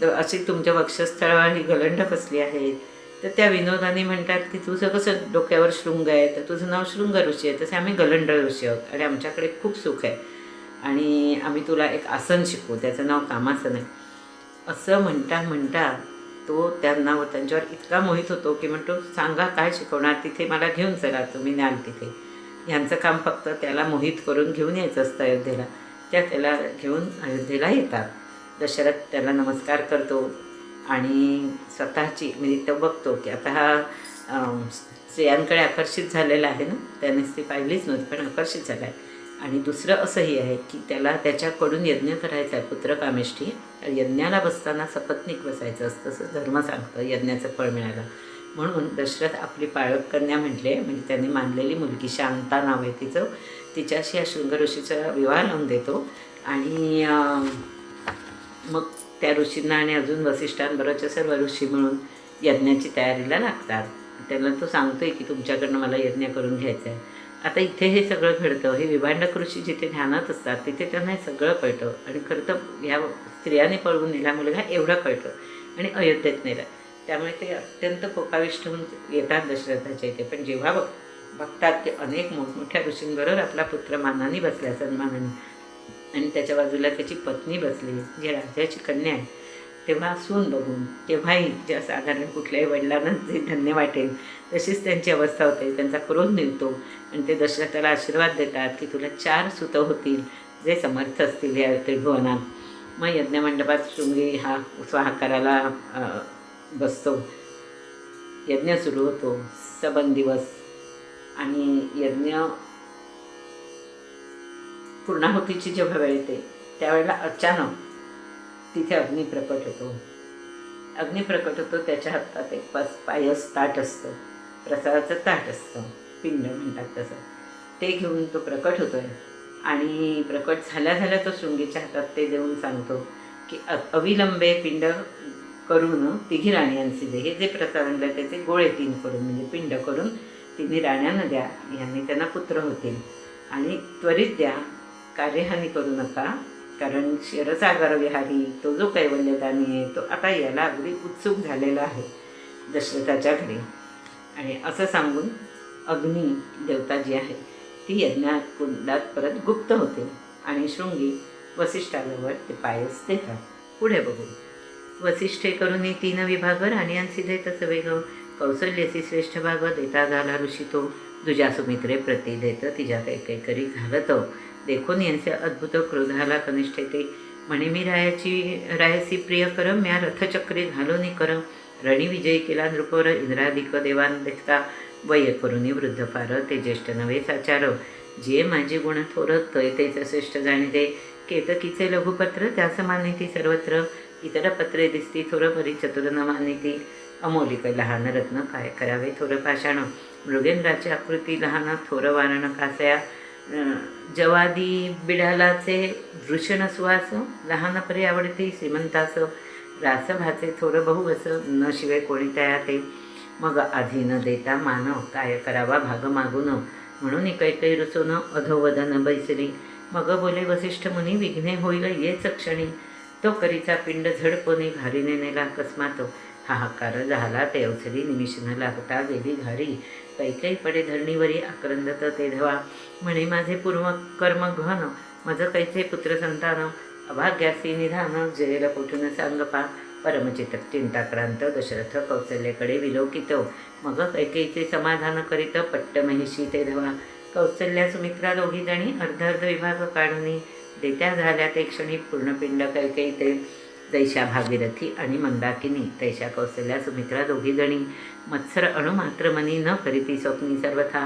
अशी तुमच्या वक्षस्थळावर ही गलंड कसली आहे. तर त्या विनोदाने म्हणतात की तुझं कसं डोक्यावर शृंग आहे तर तुझं नाव शृंग ऋषी आहे, तसे आम्ही गलंड ऋषी आहोत आणि आमच्याकडे खूप सुख आहे आणि आम्ही तुला एक आसन शिकवू, त्याचं नाव कामासन आहे. असं म्हणता तो त्यांच्यावर इतका मोहित होतो की म्हणतो सांगा काय शिकवणार, तिथे मला घेऊन चला, तुम्ही न्याल तिथे. ह्यांचं काम फक्त त्याला मोहित करून घेऊन यायचं असतं अयोध्येला. त्या त्याला घेऊन अयोध्येला येतात. दशरथ त्याला नमस्कार करतो आणि स्वतःची म्हणजे तो बघतो की आता हा स्त्रियांकडे आकर्षित झालेला आहे ना, त्यानेच ती पाहिलीच नव्हती पण आकर्षित झाला आहे. आणि दुसरं असंही आहे की त्याला त्याच्याकडून यज्ञ करायचा आहे, पुत्रकामेष्ठी. यज्ञाला बसताना सपत्नीक बसायचं असतं असं धर्म सांगतं, यज्ञाचं फळ मिळालं म्हणून. दशरथ आपली पाळक कन्या म्हटले, म्हणजे त्यांनी मानलेली मुलगी शांता नाव आहे तिचं, तिच्याशी या शृंग ऋषीचा विवाह लावून देतो. आणि मग त्या ऋषींना आणि अजून वसिष्ठांबरोबरचे सर्व ऋषी मिळून यज्ञाची तयारीला लागतात. त्याला तो सांगतोय की तुमच्याकडनं मला यज्ञ करून घ्यायचं आहे. आता इथे हे सगळं घडतं. हे विभांडक ऋषी जिथे ध्यानात असतात तिथे त्यांना हे सगळं कळतं. आणि खरं तर ह्या स्त्रियांनी पळवून नेला मुलगा एवढं कळतं आणि अयोध्येत नेला. त्यामुळे ते अत्यंत कोपाविष्ट होऊन येतात दशरथाच्या इथे. पण जेव्हा बघतात की अनेक मोठमोठ्या ऋषींबरोबर आपला पुत्र मानाने बसला, सन्मानाने, आणि त्याच्या बाजूला त्याची पत्नी बसली जी राजाची कन्या आहे, तेव्हा सून बघून केव्हाही ज्या साधारण कुठल्याही वडिलांना जे धन्य वाटेल तशीच त्यांची अवस्था होते. त्यांचा क्रोध निघतो आणि ते दशरथाला आशीर्वाद देतात की तुला 4 सुतं होतील जे समर्थ असतील या त्रिभुवनात. मग यज्ञमंडपात शृंगी हा स्वाहाकाराला बसतो. यज्ञ सुरू होतो. सबन दिवस आणि यज्ञ पूर्णाहुतीची जेव्हा वेळ येते त्यावेळेला अचानक तिथे अग्नी प्रकट होतो. अग्नी प्रकट होतो, त्याच्या हातात एक पायस ताट असतं, प्रसादाचं ताट असतं, पिंड म्हणतात तसं. ते घेऊन तो प्रकट होतो आहे. आणि प्रकट झाल्या तो शृंगीच्या हातात ते देऊन सांगतो की अविलंबे पिंड करून तिघी राण्यांचे दे. हे जे प्रसाद आणलं त्याचे गोळे 3 करून म्हणजे पिंड करून तिन्ही राण्यांना द्या, यांनी त्यांना पुत्र होतील. आणि त्वरित द्या, कार्यहानी करू नका, कारण क्षीरसागर विहारी तो जो कैवल्यदानी आहे तो आता यायला अगदी उत्सुक झालेला आहे दशरथाच्या घरी. आणि असं सांगून अग्नी देवता जी आहे ती यज्ञात कुंडात परत गुप्त होते आणि शृंगी वसिष्ठाबरोबर ते पायस देतात. पुढे बघू. वसिष्ठे करून 3 विभाग राण्यांसी देत सवेग, कौसल्यसी श्रेष्ठ भाग देता झाला ऋषी तो, तुझ्या सुमित्रे प्रति देत तिच्या काही करी घालत, देखून यांचे अद्भुत क्रोधाला कनिष्ठ येते. म्हणे मी रायासी प्रिय कर, म्या रथचक्री घालून कर, रणी विजय केला नृपर इंद्रादिक देवान देखता, वय करुनी वृद्ध फार ते ज्येष्ठ नवे साचार, जे माझे गुण थोर तय तेच श्रेष्ठ जाणीते, केतकीचे लघुपत्र त्यास मानिती सर्वत्र, इतर पत्रे दिसती थोर परी चतुर न मानिती, अमोलिक लहान रत्न काय करावे थोर पाषाण, मृगेंद्राची आकृती लहान थोर वारण कासया, जवादी बिडालाचे वृषण सुवास, लहान परी आवडते श्रीमंतास, रासभाचे थोर बहुवस न शिवे कोणी तया ते, मग आधी न देता मानव काय करावा भाग मागून, म्हणून कैकई रुसून अधोवदन बैसली, मग बोले वसिष्ठ मुनी विघ्ने होईल येच क्षणी, तो करीचा पिंड झडपोनी घारीने नेला अकस्मात, हाहाकार झाला ते अवसरी निमिष न लागता गेली घारी, कैकई पडे धरणीवरी आक्रंदत ते धवा, म्हणे माझे पूर्व कर्म घन मज कैचे पुत्र संतान, अभाग्यासी निधान जयेला पोटून सांगपा, परमचित चिंताक्रांत दशरथ कौसल्याकडे विलोकित, मग कैकेयीचे समाधान करीत पट्ट महिषी ते धवा, कौसल्या सुमित्रा दोघी जणी अर्ध अर्ध विभाग काढून देत्या झाल्या ते क्षणी, पूर्णपिंड कैकेयी ते दैशा भागीरथी आणि मंदाकिनी, तैशा कौसल्या सुमित्रा दोघी जणी, मत्सर अणुमात्र मनी न करीती स्वप्नी सर्वथा,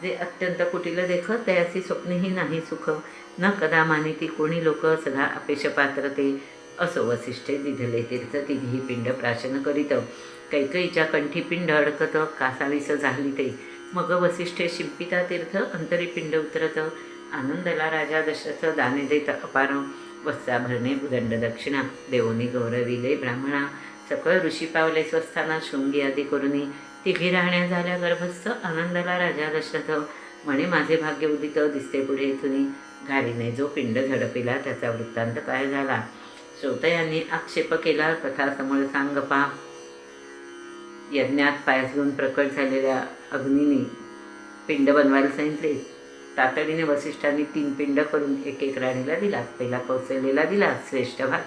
जे अत्यंत कुटील देख तयासी स्वप्नीही नाही सुख, न कदा मानिती कोणी लोक सदा अपेश पात्रते, असो वसिष्ठे दिधले तीर्थ तिघी पिंड प्राशन करीत, कैकईच्या कंठी पिंड अडकत कासावीस झाली ते, मग वसिष्ठे शिंपिता तीर्थ अंतरी पिंड उतरत, आनंदला राजा दशरथ दाने देत अपार, वत्सा भरणे उदंड दक्षिणा, देवोनी गौरविले ब्राह्मणा, सकळ ऋषी पावले स्वस्थाना शृंगी आदी करुनी, तिघी राहण्या झाल्या गर्भस्थ आनंदला राजा दशरथ, म्हणे माझे भाग्य उदित दिसते पुढे इथुनी, घारीने जो पिंड झडपिला त्याचा वृत्तांत काय झाला, श्रोतयांनी आक्षेप केला कथा समोर सांगपा. यज्ञात पायस घेऊन प्रकट झालेल्या अग्नीने पिंड बनवायला सांगितले. तातडीने वसिष्ठांनी 3 पिंड करून एक एक राणीला दिला. पहिला कौसल्याला दिला श्रेष्ठ भाग,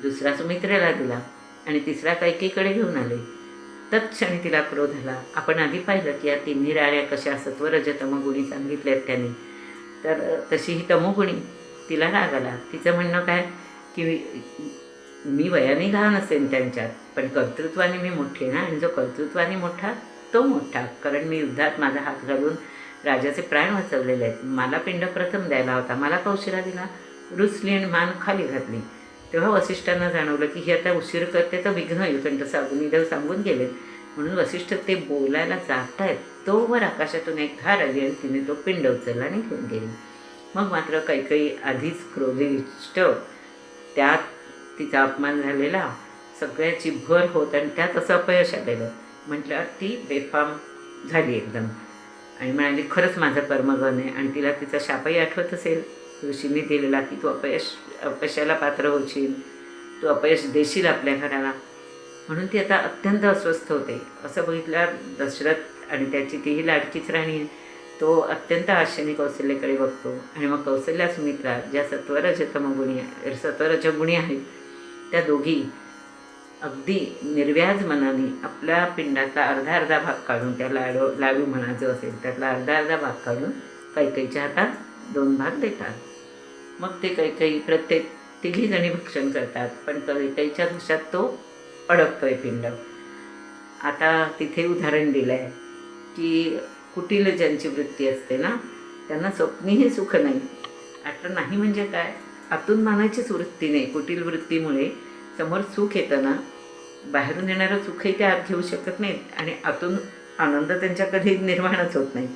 दुसरा सुमित्रेला दिला आणि तिसरा कैकेयीकडे घेऊन आले. तत्क्षणी तिला क्रोध आला. आपण आधी पाहिलं की या 3 राण्या कशा सत्व रज तमगुणी सांगितल्यात त्यांनी, तर तशी ही तमोगुणी तिला राग आला. तिचं म्हणणं काय की मी वयाने लहान असेन त्यांच्यात, पण कर्तृत्वाने मी मोठी आहे ना, आणि जो कर्तृत्वाने मोठा तो मोठा, कारण मी युद्धात माझा हात घालून राजाचे प्राण वाचवलेले आहेत. मला पिंड प्रथम द्यायला होता, मला का उशिरा दिला? रुसली आणि मान खाली घातली. तेव्हा वसिष्ठांना जाणवलं की ही आता उशीर करते तर विघ्न होईल, कारण तसं अग्निदेव सांगून गेले. म्हणून वसिष्ठ ते बोलायला जात आहेत तोवर आकाशातून एक धार आली आणि तिने तो पिंड उचलला आणि घेऊन गेली. मग मात्र कैकेयी आधीच क्रोधिष्ट, त्यात तिचा अपमान झालेला, सगळ्याची भर होत आणि त्यात असं अपयश आलेलं म्हटल्यावर ती बेफाम झाली एकदम आणि म्हणाली खरंच माझं कर्मगण आहे. आणि तिला तिचा शापही आठवत असेल ऋषींनी दिलेला की तू अपयशाला पात्र होशील, तू अपयश देशील आपल्या घराला. म्हणून ती आता अत्यंत अस्वस्थ होते. असं बघितल्यावर दशरथ आणि त्याची तीही लाडकीच राणी आहे, तो अत्यंत आशेने कौशल्याकडे बघतो. आणि मग कौशल्या सुमित्रा ज्या सत्वरजगुणी आहेत, त्या दोघी अगदी निर्व्याज मनाने आपल्या पिंडाचा अर्धा भाग काढून, त्या लाडू म्हणा जो असेल त्यातला अर्धा भाग काढून कैकेयीच्या हातात 2 भाग देतात. मग ते कैकेयी प्रत्येक तिघी जणी भक्षण करतात, पण कैकेयीच्या घशात तो अडकतोय पिंड. आता तिथे उदाहरण दिलं आहे की कुटील ज्यांची वृत्ती असते ना, त्यांना स्वप्नीही सुख नाही. आता नाही म्हणजे काय, आतून मानायचीच वृत्ती नाही. कुटील वृत्तीमुळे समोर सुख येतं ना, बाहेरून येणारं सुखही ते आत घेऊ शकत नाहीत आणि आतून आनंद त्यांच्या कधी निर्माणच होत नाही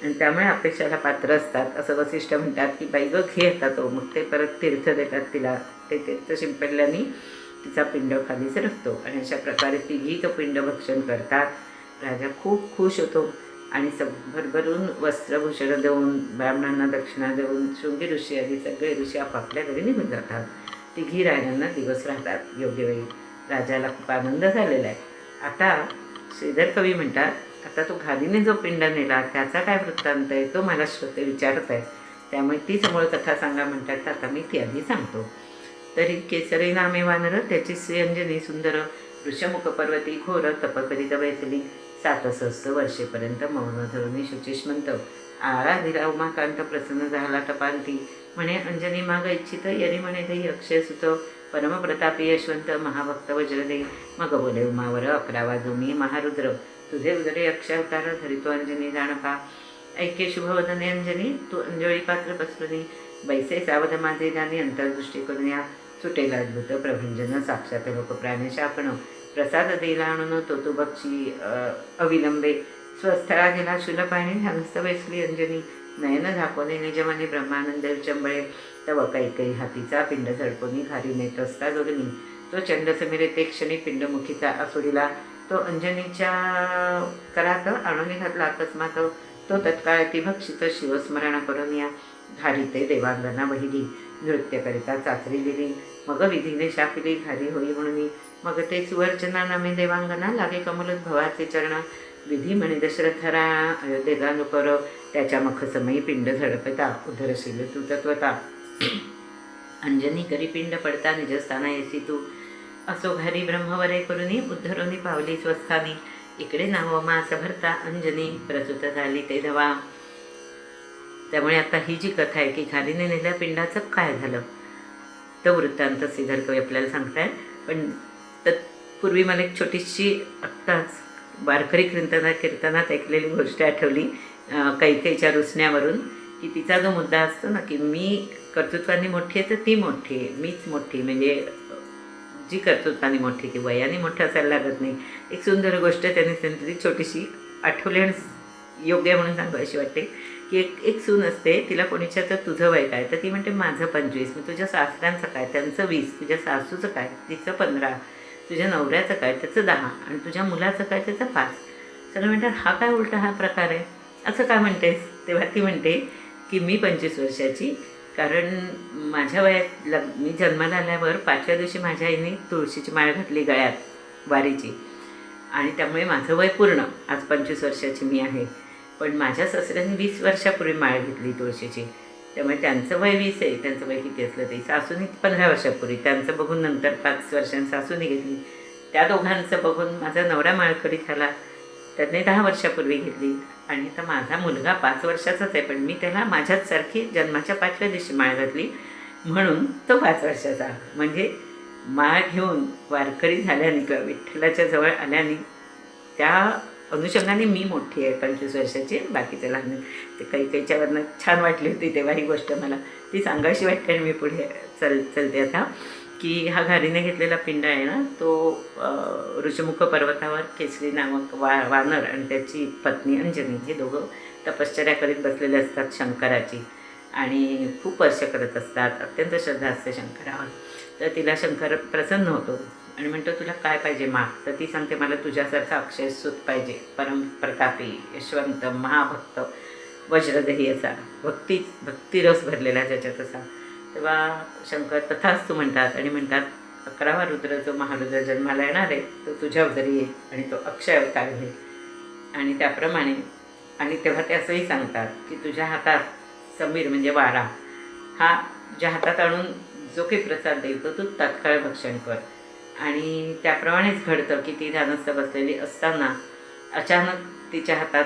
आणि त्यामुळे अपेक्षाला पात्र असतात. असं वसिष्ठ म्हणतात की बाई गं घे येतात तो. मग ते परत तीर्थ देतात तिला. ते तीर्थ शिंपडल्याने तिचा पिंड खाली सरकतो आणि अशा प्रकारे तिघी तो पिंड भक्षण करतात. राजा खूप खुश होतो आणि भरभरून वस्त्रभूषण देऊन, ब्राह्मणांना दक्षिणा देऊन शृंगी ऋषी आदी सगळे ऋषी आपापल्या घरी निघून जातात. तिघी राण्यांना दिवस राहतात योग्य वेळी. राजाला खूप आनंद झालेला आहे. आता श्रीधर कवी म्हणतात, आता तो घालीने जो पिंड नेला त्याचा काय वृत्तांत आहे तो मला श्रोते विचारत आहे, त्यामुळे तीच मूळ कथा सांगा म्हणतात. तर आता मी ती आधी सांगतो. तरी केसरी नामे वानर, त्याची श्री अंजनी सुंदर, ऋषमुख पर्वती घोर तप करीत बैसली, 7 सहस्र वर्षेपर्यंत मौन धरुणी शुचिष्मंत, आराधिला उमाकांत प्रसन्न झाला टपांती, म्हणे अंजनी माग इच्छित, यरी म्हणे दही अक्षय सुत, परमप्रतापी यशवंत महाभक्त वज्रदे, मग बोले उमावर 11 वाजोनी महारुद्र, तुझे उदरे अक्षावतार धरितो अंजनी जाणका, ऐके शुभवदने अंजनी तू अंजळी पात्र बसवनी, बैसे सावध माझे जाणे अंतर्दृष्टी करून या, सुटेल अद्भुत प्रभंजन साक्षात लोक प्राणेश आपण, प्रसाद देला आणून तो तू बक्षी अविलंबे, स्वस्थळा गेला शूलपाणी हंस्त बैसली अंजनी, नयन झाकोने निजमाने ब्रह्मानंद चंबळे, तव कैकेयी हातीचा पिंड झडकोनी घारी नेत असता जोडणी, तो चंड समिरे ते क्षणी पिंडमुखीचा असुरीला, तो अंजनीच्या करात आणून घातला अकस्मात, तो तत्काळ ती भक्षित शिवस्मरण करून या, घारी ते देवांगना बहिली, नृत्य करिता चाचरी दिली, मग विधीने शापिली घारी होई म्हणून, मग ते सुवर्चना नामे देवांगना, लागे कमलच भवाचे चरण, विधी म्हणे दशरथरा अयोध्येला नुकर, त्याच्या मखसमयी पिंड झडपता, उधरशील तू तत्वता, अंजनी करी पिंड पडता निजस्थाना येसी तू, असो घरी ब्रह्मवरे करुनी, उद्धरुनी पावली स्वस्थानी, इकडे नाव मास भरता अंजनी, प्रसूत झाली ते धवा. त्यामुळे आता ही जी कथा आहे की घालीने नेल्या पिंडाचं काय झालं, तो वृत्तांत श्रीधर कवी आपल्याला सांगताय. पण तत्पूर्वी मला एक छोटीशी आत्ताच वारकरी कीर्तनात ऐकलेली गोष्ट आठवली, कैकेयीच्या रुसण्यावरून, की तिचा जो मुद्दा असतो ना की मी कर्तृत्वाने मोठी आहे तर ती मोठी आहे, मीच मोठी, म्हणजे जी कर्तृत्वाने मोठी ती वयाने मोठं असायला लागत नाही. एक सुंदर गोष्ट त्याने सांगितली, छोटीशी आठवली आणि योग्य म्हणून सांगू अशी वाटते की एक सून असते, तिला कोणीच्या तर तुझं वय काय, तर ती म्हणते माझं 25, मग तुझ्या सासऱ्यांचं काय, त्यांचं 20, तुझ्या सासूचं काय, तिचं 15, तुझ्या नवऱ्याचं काय, त्याचं 10, आणि तुझ्या मुलाचं काय, त्याचं 5. सगळं म्हणतात हा काय उलटा हा प्रकार आहे, असं का म्हणतेस. तेव्हा ती म्हणते की मी 25 वर्षाची, कारण माझ्या वयात मी जन्माला आल्यावर 5व्या दिवशी माझ्या आईने तुळशीची माळ घातली गळ्यात वारीची, आणि त्यामुळे माझं वय पूर्ण, आज 25 वर्षाची मी आहे. पण माझ्या सासऱ्यांनी 20 वर्षापूर्वी माळ घेतली तुळशीची, त्यामुळे त्यांचं वय 20 आहे, त्यांचं वय किती असलं ते. सासूनी 15 वर्षापूर्वी, त्यांचं बघून नंतर 5 वर्षांनी सासूने घेतली. त्या दोघांचं बघून माझा नवरा माळकरी झाला, त्याने 10 वर्षापूर्वी घेतली. आणि आता माझा मुलगा 5 वर्षाचाच आहे, पण मी त्याला माझ्याच सारखी जन्माच्या 5व्या दिवशी माळ घातली. म्हणून तो 5 वर्षाचा. म्हणजे माळ घेऊन वारकरी झाल्याने किंवा विठ्ठलाच्या जवळ आल्याने त्या अनुषंगाने मी मोठी आहे 25 वर्षाची, बाकीचे लहान आहेत. ते काही छान वाटली होती तेव्हा ही गोष्ट मला, ती सांगायची वाटते. आणि मी पुढे चलते आता, की हा घारीने घेतलेला पिंड आहे ना, तो ऋषमुख पर्वतावर केसरी नामक वानर आणि त्याची पत्नी अंजनी हे दोघं तपश्चर्या करीत बसलेले असतात शंकराची, आणि खूप वर्ष करत असतात. अत्यंत श्रद्धा असते शंकरावर. तर तिला शंकर प्रसन्न होतो आणि म्हणतो, तुला काय पाहिजे माग. तर ती सांगते, मला तुझ्यासारखा अक्षयसूत पाहिजे, परमप्रतापी, यशवंत, महाभक्त, वज्रदेही असा, भक्तिरस भरलेला ज्याच्यात असा. तेव्हा शंकर तथास्तु म्हणतात आणि म्हणतात, 11वा रुद्र जो महारुद्र जन्माला येणार आहे तो तुझ्या उदरी येईल आणि तो अक्षय अवतार होईल. आणि त्याप्रमाणे, आणि तेव्हा ते असंही सांगतात की तुझ्या हातात समीर म्हणजे वारा हा तुझ्या हातात आणून जो काही प्रसाद देईल तो तू तात्काळ भक्षण कर. आणि त्याप्रमाणेच घडतं की ती ध्यानस्थ बसलेली असताना अचानक तिच्या हातात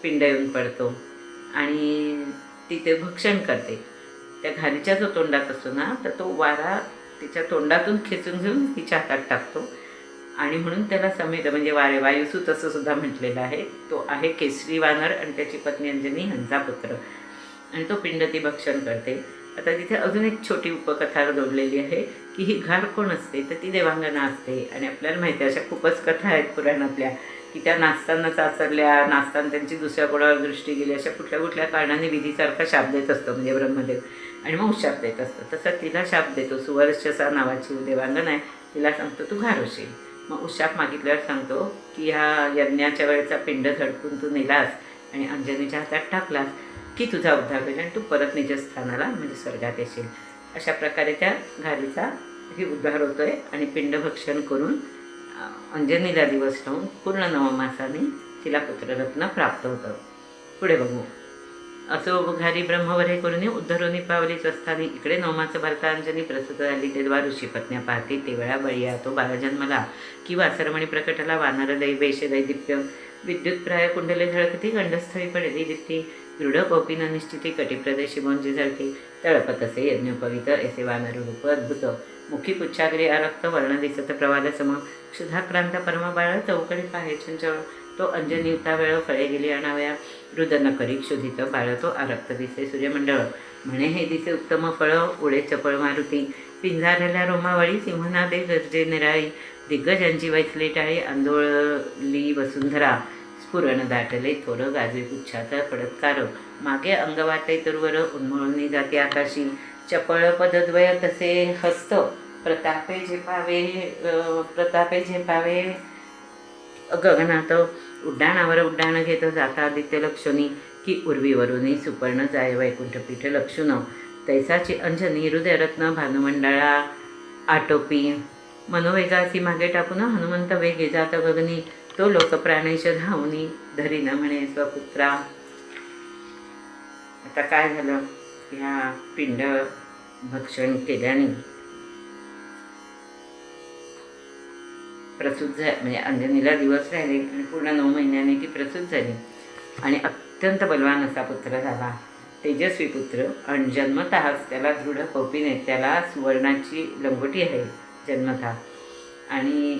पिंड येऊन पडतो आणि ती ते भक्षण करते. त्या घारीच्या जो तोंडात असतो ना, तर तो वारा तिच्या तोंडातून खेचून घेऊन तिच्या हातात टाकतो. आणि म्हणून त्याला समीर म्हणजे वायुसूत असं सुद्धा म्हटलेलं आहे. तो आहे केसरी वानर आणि त्याची पत्नी अंजनी हंसा पुत्र, आणि तो पिंड ती भक्षण करते. आता तिथे अजून एक छोटी उपकथा जोडलेली आहे की ही घार कोण असते, तर ती देवांगना असते. आणि आपल्याला माहिती आहे, अशा खूपच कथा आहेत पुराणातल्या की त्या नाचताना चाचरल्या, नाचताना त्यांची दुसऱ्या कोणावर दृष्टी गेली, अशा कुठल्या कारणाने विधीसारखा शाप देत असतो म्हणजे ब्रह्मदेव, आणि मग शाप देत असतो. तसं तिला शाप देतो. सुवर्चसा नावाची देवांगना आहे, तिला सांगतो तू घार होशील. मग उशाप मागितल्यावर सांगतो की ह्या यज्ञाच्या वेळेचा पिंड झडकून तू नेलास आणि अंजनीच्या हातात टाकलास की तुझा उद्धार होईल आणि तू परत निजस्थानाला म्हणजे स्वर्गात येशील. अशा प्रकारे त्या घारीचा ही उद्धार होतो आहे. आणि पिंडभक्षण करून अंजनीला दिवस ठेवून पूर्ण 9 मासाने तिला पुत्ररत्न प्राप्त होतं. पुढे बघू. असो घारी ब्रह्मवरे करून उद्धरोनी पावली स्वस्थानी. इकडे 9 मास भरता अंजनी प्रसूत झाली. तेव्हा ऋषीपत्न्या पाहते तेवेळा बळीया तो बालजन्मला किंवा सरमणी प्रकटला वानरदय वेशदय दिप्य विद्युतप्राय कुंडले झळकती गंडस्थळी पडली दिप्ती दृढ कौपिन निश्चिती कटिप्रदेशी बोंजी झळके तळपत असे यज्ञोपवित ऐसे वानर रूप अद्भुत मुखी पुच्छाग्रे आरक्त वर्ण दिसत प्रवाल सम क्षुधाक्रांत परमबाळ चौकडी पाहे चंचळ तो अंजनीता वेळ फळे गेली आणाव्या रुदन करी क्षुधित बाळ तो आरक्त दिसे सूर्यमंडळ म्हणे हे दिसे उत्तम फळ उडे चपळ मारुती पिंजारल्या रोमावळी सिंहनादे गरजे निराळी दिग्गजांची वैसले टाळी आंदोळली वसुंधरा स्फुरण दाटले थोर गाजवे पुच्छाचा पडत्कार मागे अंगवाटे तुर्वर उन्मळून जाते आकाशी चपळ पदद्वय तसे हस्त प्रतापे झेपावे गगनात उड्डाणावर उड्डाण घेत जाता आदित्य लक्षणी की उर्वीवरूनही सुपर्ण जाय वैकुंठपीठ लक्षुण तैसाची अंजनी हृदयरत्न भानुमंडळा आटोपी मनोवेगासी मागे टाकून हनुमंत वेगे जात गगनी तो लोकप्राणेश धावनी धरीन म्हणे स्वपुत्रा. आता काय झालं, ह्या पिंड भक्षण केल्याने प्रसूत म्हणजे अंजनीला दिवस राहिले आणि पूर्ण 9 महिन्याने ती प्रसूत झाली आणि अत्यंत बलवान असा पुत्र झाला, तेजस्वी पुत्र. आणि जन्मतःच त्याला दृढ कौपिन आहे, त्याला सुवर्णाची लंगोटी आहे जन्मतः, आणि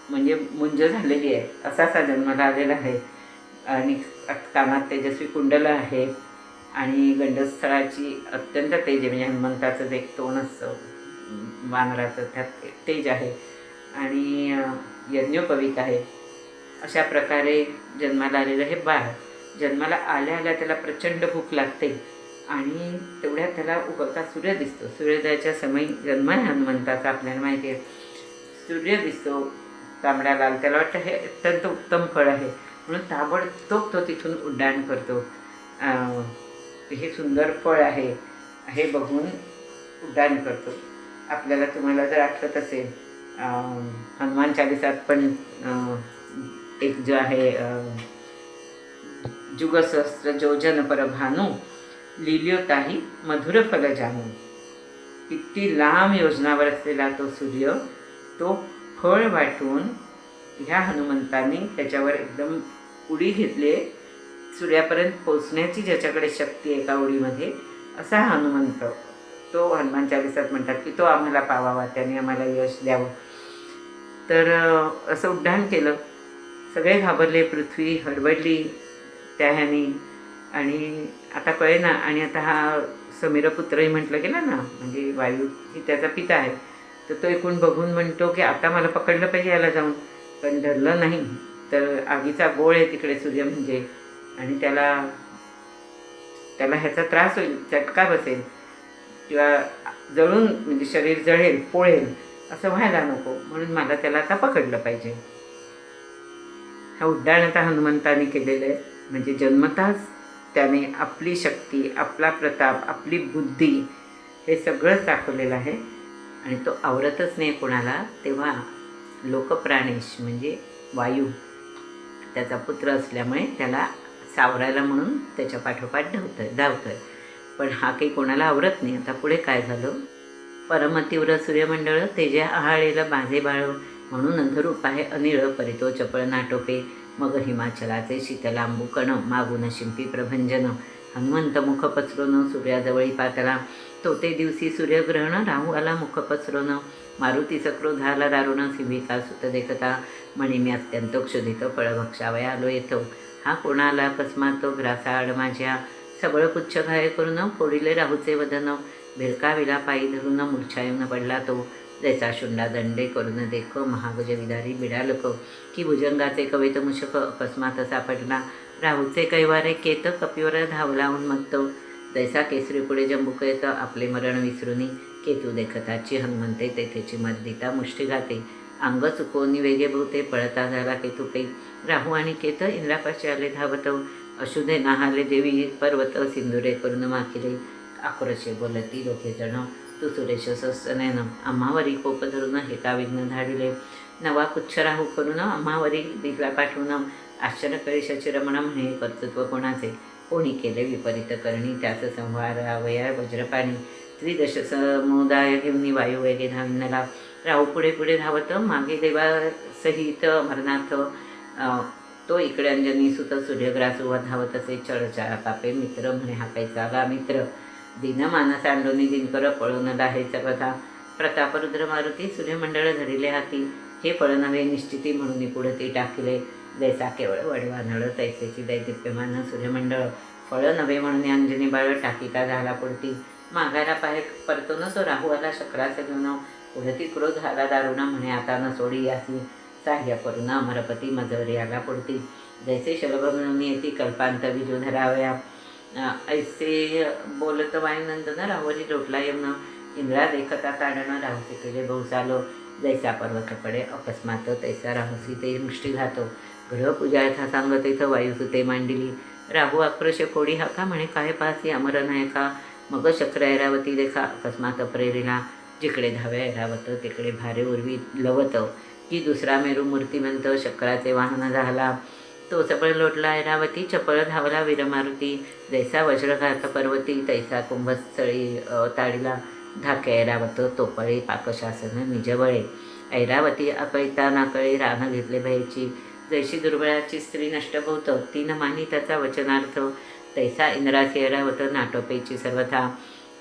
म्हणजे मुंज झालेली आहे असा जन्माला आलेला आहे. आणि कानात तेजस्वी कुंडलं आहे आणि गंडस्थळाची अत्यंत तेज आहे, म्हणजे हनुमंताचं जे एक तोंड असतं वानराचं त्यात तेज आहे आणि यज्ञोपवीत आहे. अशा प्रकारे जन्माला आलेलं हे बाळ जन्माला आल्या त्याला प्रचंड भूक लागते आणि तेवढ्यात त्याला उगवता सूर्य दिसतो. सूर्योदयाच्या समयी जन्म आहे हनुमंताचा, आपल्याला माहिती आहे. सूर्य दिसतो तांबडा लाल, त्याला वाटतं हे अत्यंत उत्तम फळ आहे म्हणून ताबडतोब तो तिथून उड्डाण करतो. हे सुंदर फळ आहे हे बघून उड्डाण करतो. आपल्याला तुम्हाला जर आठवत असेल हनुमान चालिसात पण एक जो आहे जुगसहस्त्र जोजन परभानू लिलियोताही मधुर फल जानू. किती लांब योजनावर असलेला तो सूर्य तो फळ वाटून ह्या हनुमंतांनी त्याच्यावर एकदम उडी घेतली, सूर्यापर्यंत पोचण्याची ज्याच्याकडे शक्ती एका उडीमध्ये, असा हनुमंत तो हनुमान चालिसात म्हणतात की तो आम्हाला पावावा, त्याने आम्हाला यश द्यावं. तर असं उड्डाण केलं. सगळे घाबरले, पृथ्वी हडबडली त्या ह्यानी. आणि आता कळेना. आणि आता हा समीरपुत्रही म्हटलं गेलं ना, म्हणजे वायू ही त्याचा पिता आहे. तर तो एकूण बघून म्हणतो की आता मला पकडलं पाहिजे याला जाऊन, पण धरलं नाही तर आगीचा गोळ आहे तिकडे सूर्य म्हणजे, आणि त्याला त्याला ह्याचा त्रास होईल, चटका बसेल किंवा जळून म्हणजे शरीर जळेल, पोळेल, असं व्हायला नको, म्हणून मला त्याला आता पकडलं पाहिजे. हा उड्डाण आता हनुमंताने केलेलं आहे. म्हणजे जन्मताच त्याने आपली शक्ती, आपला प्रताप, आपली बुद्धी हे सगळंच दाखवलेलं आहे. आणि तो आवरतच नाही कोणाला. तेव्हा लोकप्राणेश म्हणजे वायू त्याचा पुत्र असल्यामुळे त्याला सावरायला म्हणून त्याच्या पाठोपाठ धावतोय. पण हा काही कोणाला आवरत नाही. आता पुढे काय झालं. परमतीव्र सूर्यमंडळ तेजे आहाळेला बाजे बाळ, म्हणून अंधरूप आहे अनिळ परितो चपळ नाटोपे, मग हिमाचलाचे शीतलांबू कण, मागून शिंपी प्रभंजन, हनुमंत मुख पसरून सूर्याजवळी पातला, तो ते दिवशी सूर्यग्रहण राहू आला मुख पसरून, मारुती सक्रोध झाला दारुण, सिंहिका सुत देखता, म्हणे मी अत्यंत क्षुधित फळ भक्षावया आलो येतो, हा कोणाला अकस्मात ग्रासाआड माझ्या, सबळ पुच्छ घाय करून फोडिले राहूचे वदन, भिरकाविला पायी धरून मूर्छा येऊन पडला तो, जैसा शुंडा दंडे करून देख, महागज विदारी बिडालक, की भुजंगाचे कवित मुशक अकस्मात सापडला, राहूचे कैवारे केत कपिवर धावला उन्मत्त, जैसा केसरी पुढे जंबुक येत आपले मरण विसरुनी, केतू देखताची हनुमंते तेथेची मर्दिता मुष्टी घाते, अंग चुकोनी वेगे भोवते पळता झाला केतुके, राहू आणि केत इंद्रापाशी आले धावत, अशुधे नाहाले देवी पर्वत, सिंधुरे करून माखिले, आक्रोशे बोलती लोके जण, तू सुरेश सस्तनयन, आम्हावरी कोप धरून हेका विघ्न धाडिले, नवा पुच्छ राहू करून आम्हावरी दिला पाठवून, आश्चर्य कळेशाचे रमण म्हणे कर्तृत्व कोणाचे, कोणी केले विपरीत करणी, त्याच संहार अवया वज्रपाणी, त्रिदश समुदाय घेऊन वायू वेगे धावनला, राहू पुढे पुढे धावत, मागे देवा सहित अमरनाथ, तो इकडे अंजनी सुत सूर्यग्रास उभा धावत असे, चळचाळ पापे मित्र म्हणे हा कैसा गा मित्र, दीनमानस अंडोनी दिनकर पळून लाहेचा कथा, प्रतापरुद्र मारुती सूर्यमंडळ धरिले हाती, हे फळ नव्हे निश्चिती म्हणून पुढती टाकिले, जैसा केवळ वडवा नळ तैसेची दैदिप्यमान सूर्यमंडळ, फळ नव्हे म्हणून अंजनी बाळ टाकिता झाला पुढती, मागायला पाहे परतून तो राहू आला शक्रास घेऊन, पुढती क्रोध झाला दारुणा म्हणे आता न सोडी यासी, साह्य करून अमरपती मजवरी आला पुढती, जैसे शलभ म्हणून येती कल्पांत विजू धरावया, ऐसे बोलत वायुनंदन राहुरी लोटला येऊन, इंद्रा देखता ताडणं राहुसी केले बहुसालो, जैसा पर्वत पडे अकस्मात तैसा राहुसी ते मुष्टी घातो, ग्रहपूजा यथा सांगत इथं वायुसुते मांडिली, राहू आक्रोश फोडी हाका म्हणे काय पासी अमर नायका, मग शक्र ऐरावती देखा अकस्मात प्रेरिला, जिकडे धावे ऐरावत तिकडे भारे उर्वी लवत, की दुसरा मेरू मूर्तिमंत शक्राचे वाहन झाला, तो चपळ लोटला ऐरावती चपळ धावला वीरमारुती, जैसा वज्रघात पर्वती तैसा कुंभस्थळी ताडिला, धाके ऐरावत तोपळे पाकशासन निजबळे, ऐरावती अकळिता नाकळे रान घेतले भयची, जैशी दुर्बळाची स्त्री नष्ट भोवत तीन मानी त्याचा वचनार्थ, तैसा इंद्रासी ऐरावत नाटोपेची सर्वथा,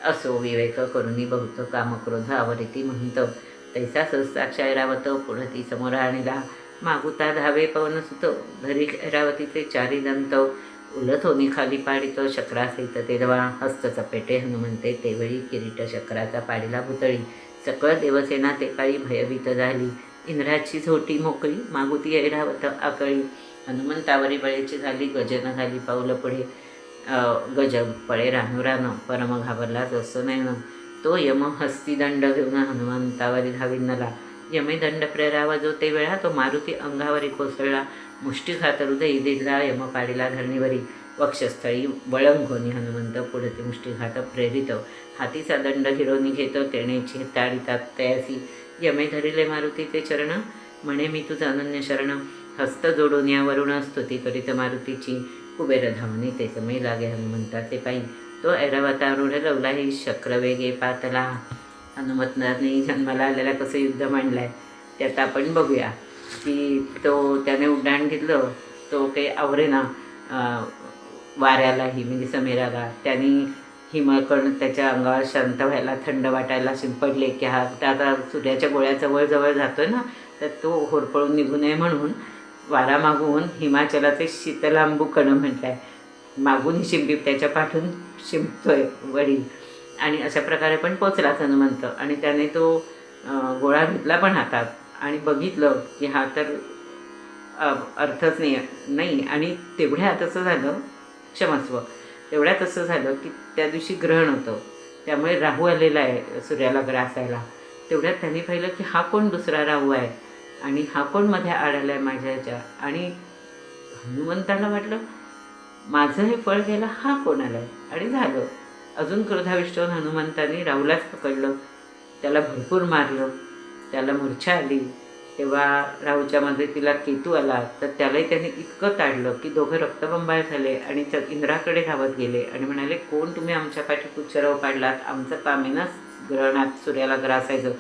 असो विवेक करुणी बहुत कामक्रोध आवरिती म्हणत, तैसा सहसाक्ष ऐरावत पुढती समोर आणला, मागुता धावे पवनसुत धरी ऐरावतीचे चारी दंत, उलथ होनी खाली पाडित शक्रासहित तेरवा, हस्त चपेटे हनुमंते तेवेळी किरीट शक्राचा पाडिला भुतळी, सकळ देवसेना ते काळी भयभीत झाली, इंद्राची झोटी मोकळी मागुती ऐरावत आकळी, हनुमंतावरी बळेची झाली गजन झाली पाऊल पुढे, गज पळे रानू रान परम घाबरला जसं नयन, तो यम हस्ती दंड घेऊन हनुमंतावरी धाविनला, यमे दंड प्रेरावा जो ते वेळा, तो मारुती अंगावरी कोसळला, मुष्टीघात हृदयी दिला यम पाडिला धरणीवरी, वक्षस्थळी वळंघोनी हनुमंत पुढते मुष्टीघात प्रेरित, हातीचा दंड हिरोनी घेत तेणेची ताडितात तयासी, यमे धरिले मारुतीचे चरण म्हणे मी तुझं अनन्य शरण, हस्त जोडून यावरून स्तुती करीत मारुतीची, कुबेर धावणी ते समय लागे हनुमंताचे पायी, तो ऐरावतारूढ लवलाही शक्रवेगे पातला. हनुमंताने जन्माला आलेला कसं युद्ध मांडलं त्यात आपण बघूया की त्याने उड्डाण घेतलं, तो काही आवरेना वाऱ्यालाही म्हणजे समीराला, त्यांनी हिमकण त्याच्या अंगावर शांत व्हायला, थंड वाटायला शिंपडले की हा आता सूर्याच्या गोळ्या जवळ जातो ना, तर तो होरपळून निघू नये म्हणून वारा मागून हिमाचलाचे शीतलांबू कण म्हटलं आहे. मागून शिंपी त्याच्या पाठून शिंपतोय वडील. आणि अशा प्रकारे पण पोचलाच हनुमंत. आणि त्याने तो गोळा घेतला पण हातात आणि बघितलं की हा तर अर्थच नाही. आणि तेवढ्यात असं झालं, क्षमस्व, तेवढ्यात असं झालं की त्या दिवशी ग्रहण होतं, त्यामुळे राहू आलेला आहे सूर्याला ग्रासायला. तेवढ्यात त्यांनी पाहिलं की हा कोण दुसरा राहू आहे आणि हा कोण मध्ये आढळला आहे माझ्या ह्याच्या. आणि हनुमंताला वाटलं माझं हे फळ घ्यायला हा कोण आला आहे. आणि झालं. अजून क्रोधाविष्ट होऊन हनुमंताने राहूलाच पकडलं, त्याला भरपूर मारलं, त्याला मूर्छा आली. तेव्हा राहूच्या मदतीला केतू आला, तर त्यालाही त्याने इतकं ताडलं की दोघं रक्तबंबाळ झाले आणि इंद्राकडे धावत गेले आणि म्हणाले, कोण तुम्ही आमच्या पाठी पुच्छराव पाडलात? आमचं काम आहे ना ग्रहणात सूर्याला ग्रासायचं,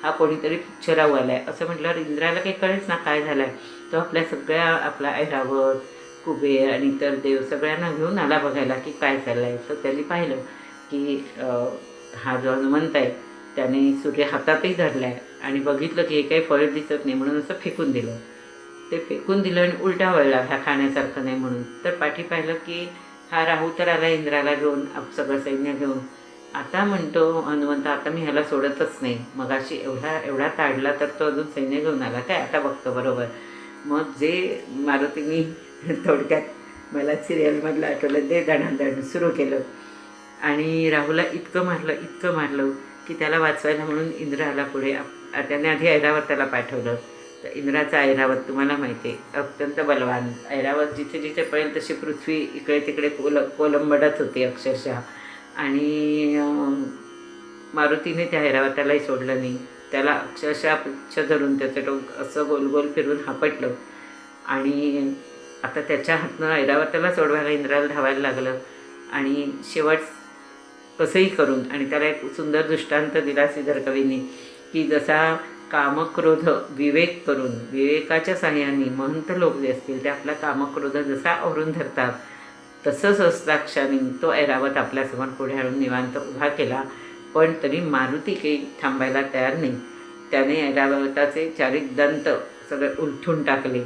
हा कोणीतरी पुच्छराव आला आहे. असं म्हटल्यावर इंद्राला काही कळेच ना काय झालं आहे. तो आपला ऐरावत, कुबेर आणि इतर देव सगळ्यांना घेऊन आला बघायला की काय चाललं आहे. तर त्यांनी पाहिलं की हा जो हनुमंत आहे त्याने सूर्य हातातही धरला आहे आणि बघितलं की हे काही फळ दिसत नाही म्हणून असं फेकून दिलं. ते फेकून दिलं आणि उलटा वळला, ह्या खाण्यासारखं नाही म्हणून. तर पाठी पाहिलं की हा राहू तर आला इंद्राला घेऊन, सगळं सैन्य घेऊन. आता म्हणतो हनुमंत, आता मी ह्याला सोडतच नाही. मग अशी एवढा ताडला तर तो अजून सैन्य घेऊन आला काय, आता बघतो बरोबर. मग जे मारुतींनी थोडक्यात मला सिरियलमधलं आठवलं ते दणादण सुरू केलं. आणि राहूला इतकं मारलं की त्याला वाचवायला म्हणून इंद्र आला पुढे. त्याने आधी ऐरावताला पाठवलं. तर इंद्राचा ऐरावत तुम्हाला माहिती आहे अत्यंत बलवान. ऐरावत जिथे जिथे पडेल तशी पृथ्वी इकडे तिकडे कोलंबडत होती अक्षरशः. आणि मारुतीने त्या ऐरावतालाही सोडलं नाही. त्याला अक्षरशः पुच्छ धरून त्याचं डोक असं गोल गोल फिरून हापटलं. आणि आता त्याच्या हातनं ऐरावताला सोडवायला इंद्राला धावायला लागलं. आणि शेवट कसंही करून, आणि त्याला एक सुंदर दृष्टांत दिला श्रीधर कवींनी की जसा कामक्रोध विवेक करून, विवेकाच्या साह्याने महंत लोक जे असतील ते आपला कामक्रोध जसा आवरून धरतात, तसंच हस्ताक्षाने तो ऐरावत आपल्यासमोर पुढे आणून निवांत उभा केला. पण तरी मारुती काही थांबायला तयार नाही. त्याने ऐरावताचे चारिक दंत सगळे उलथून टाकले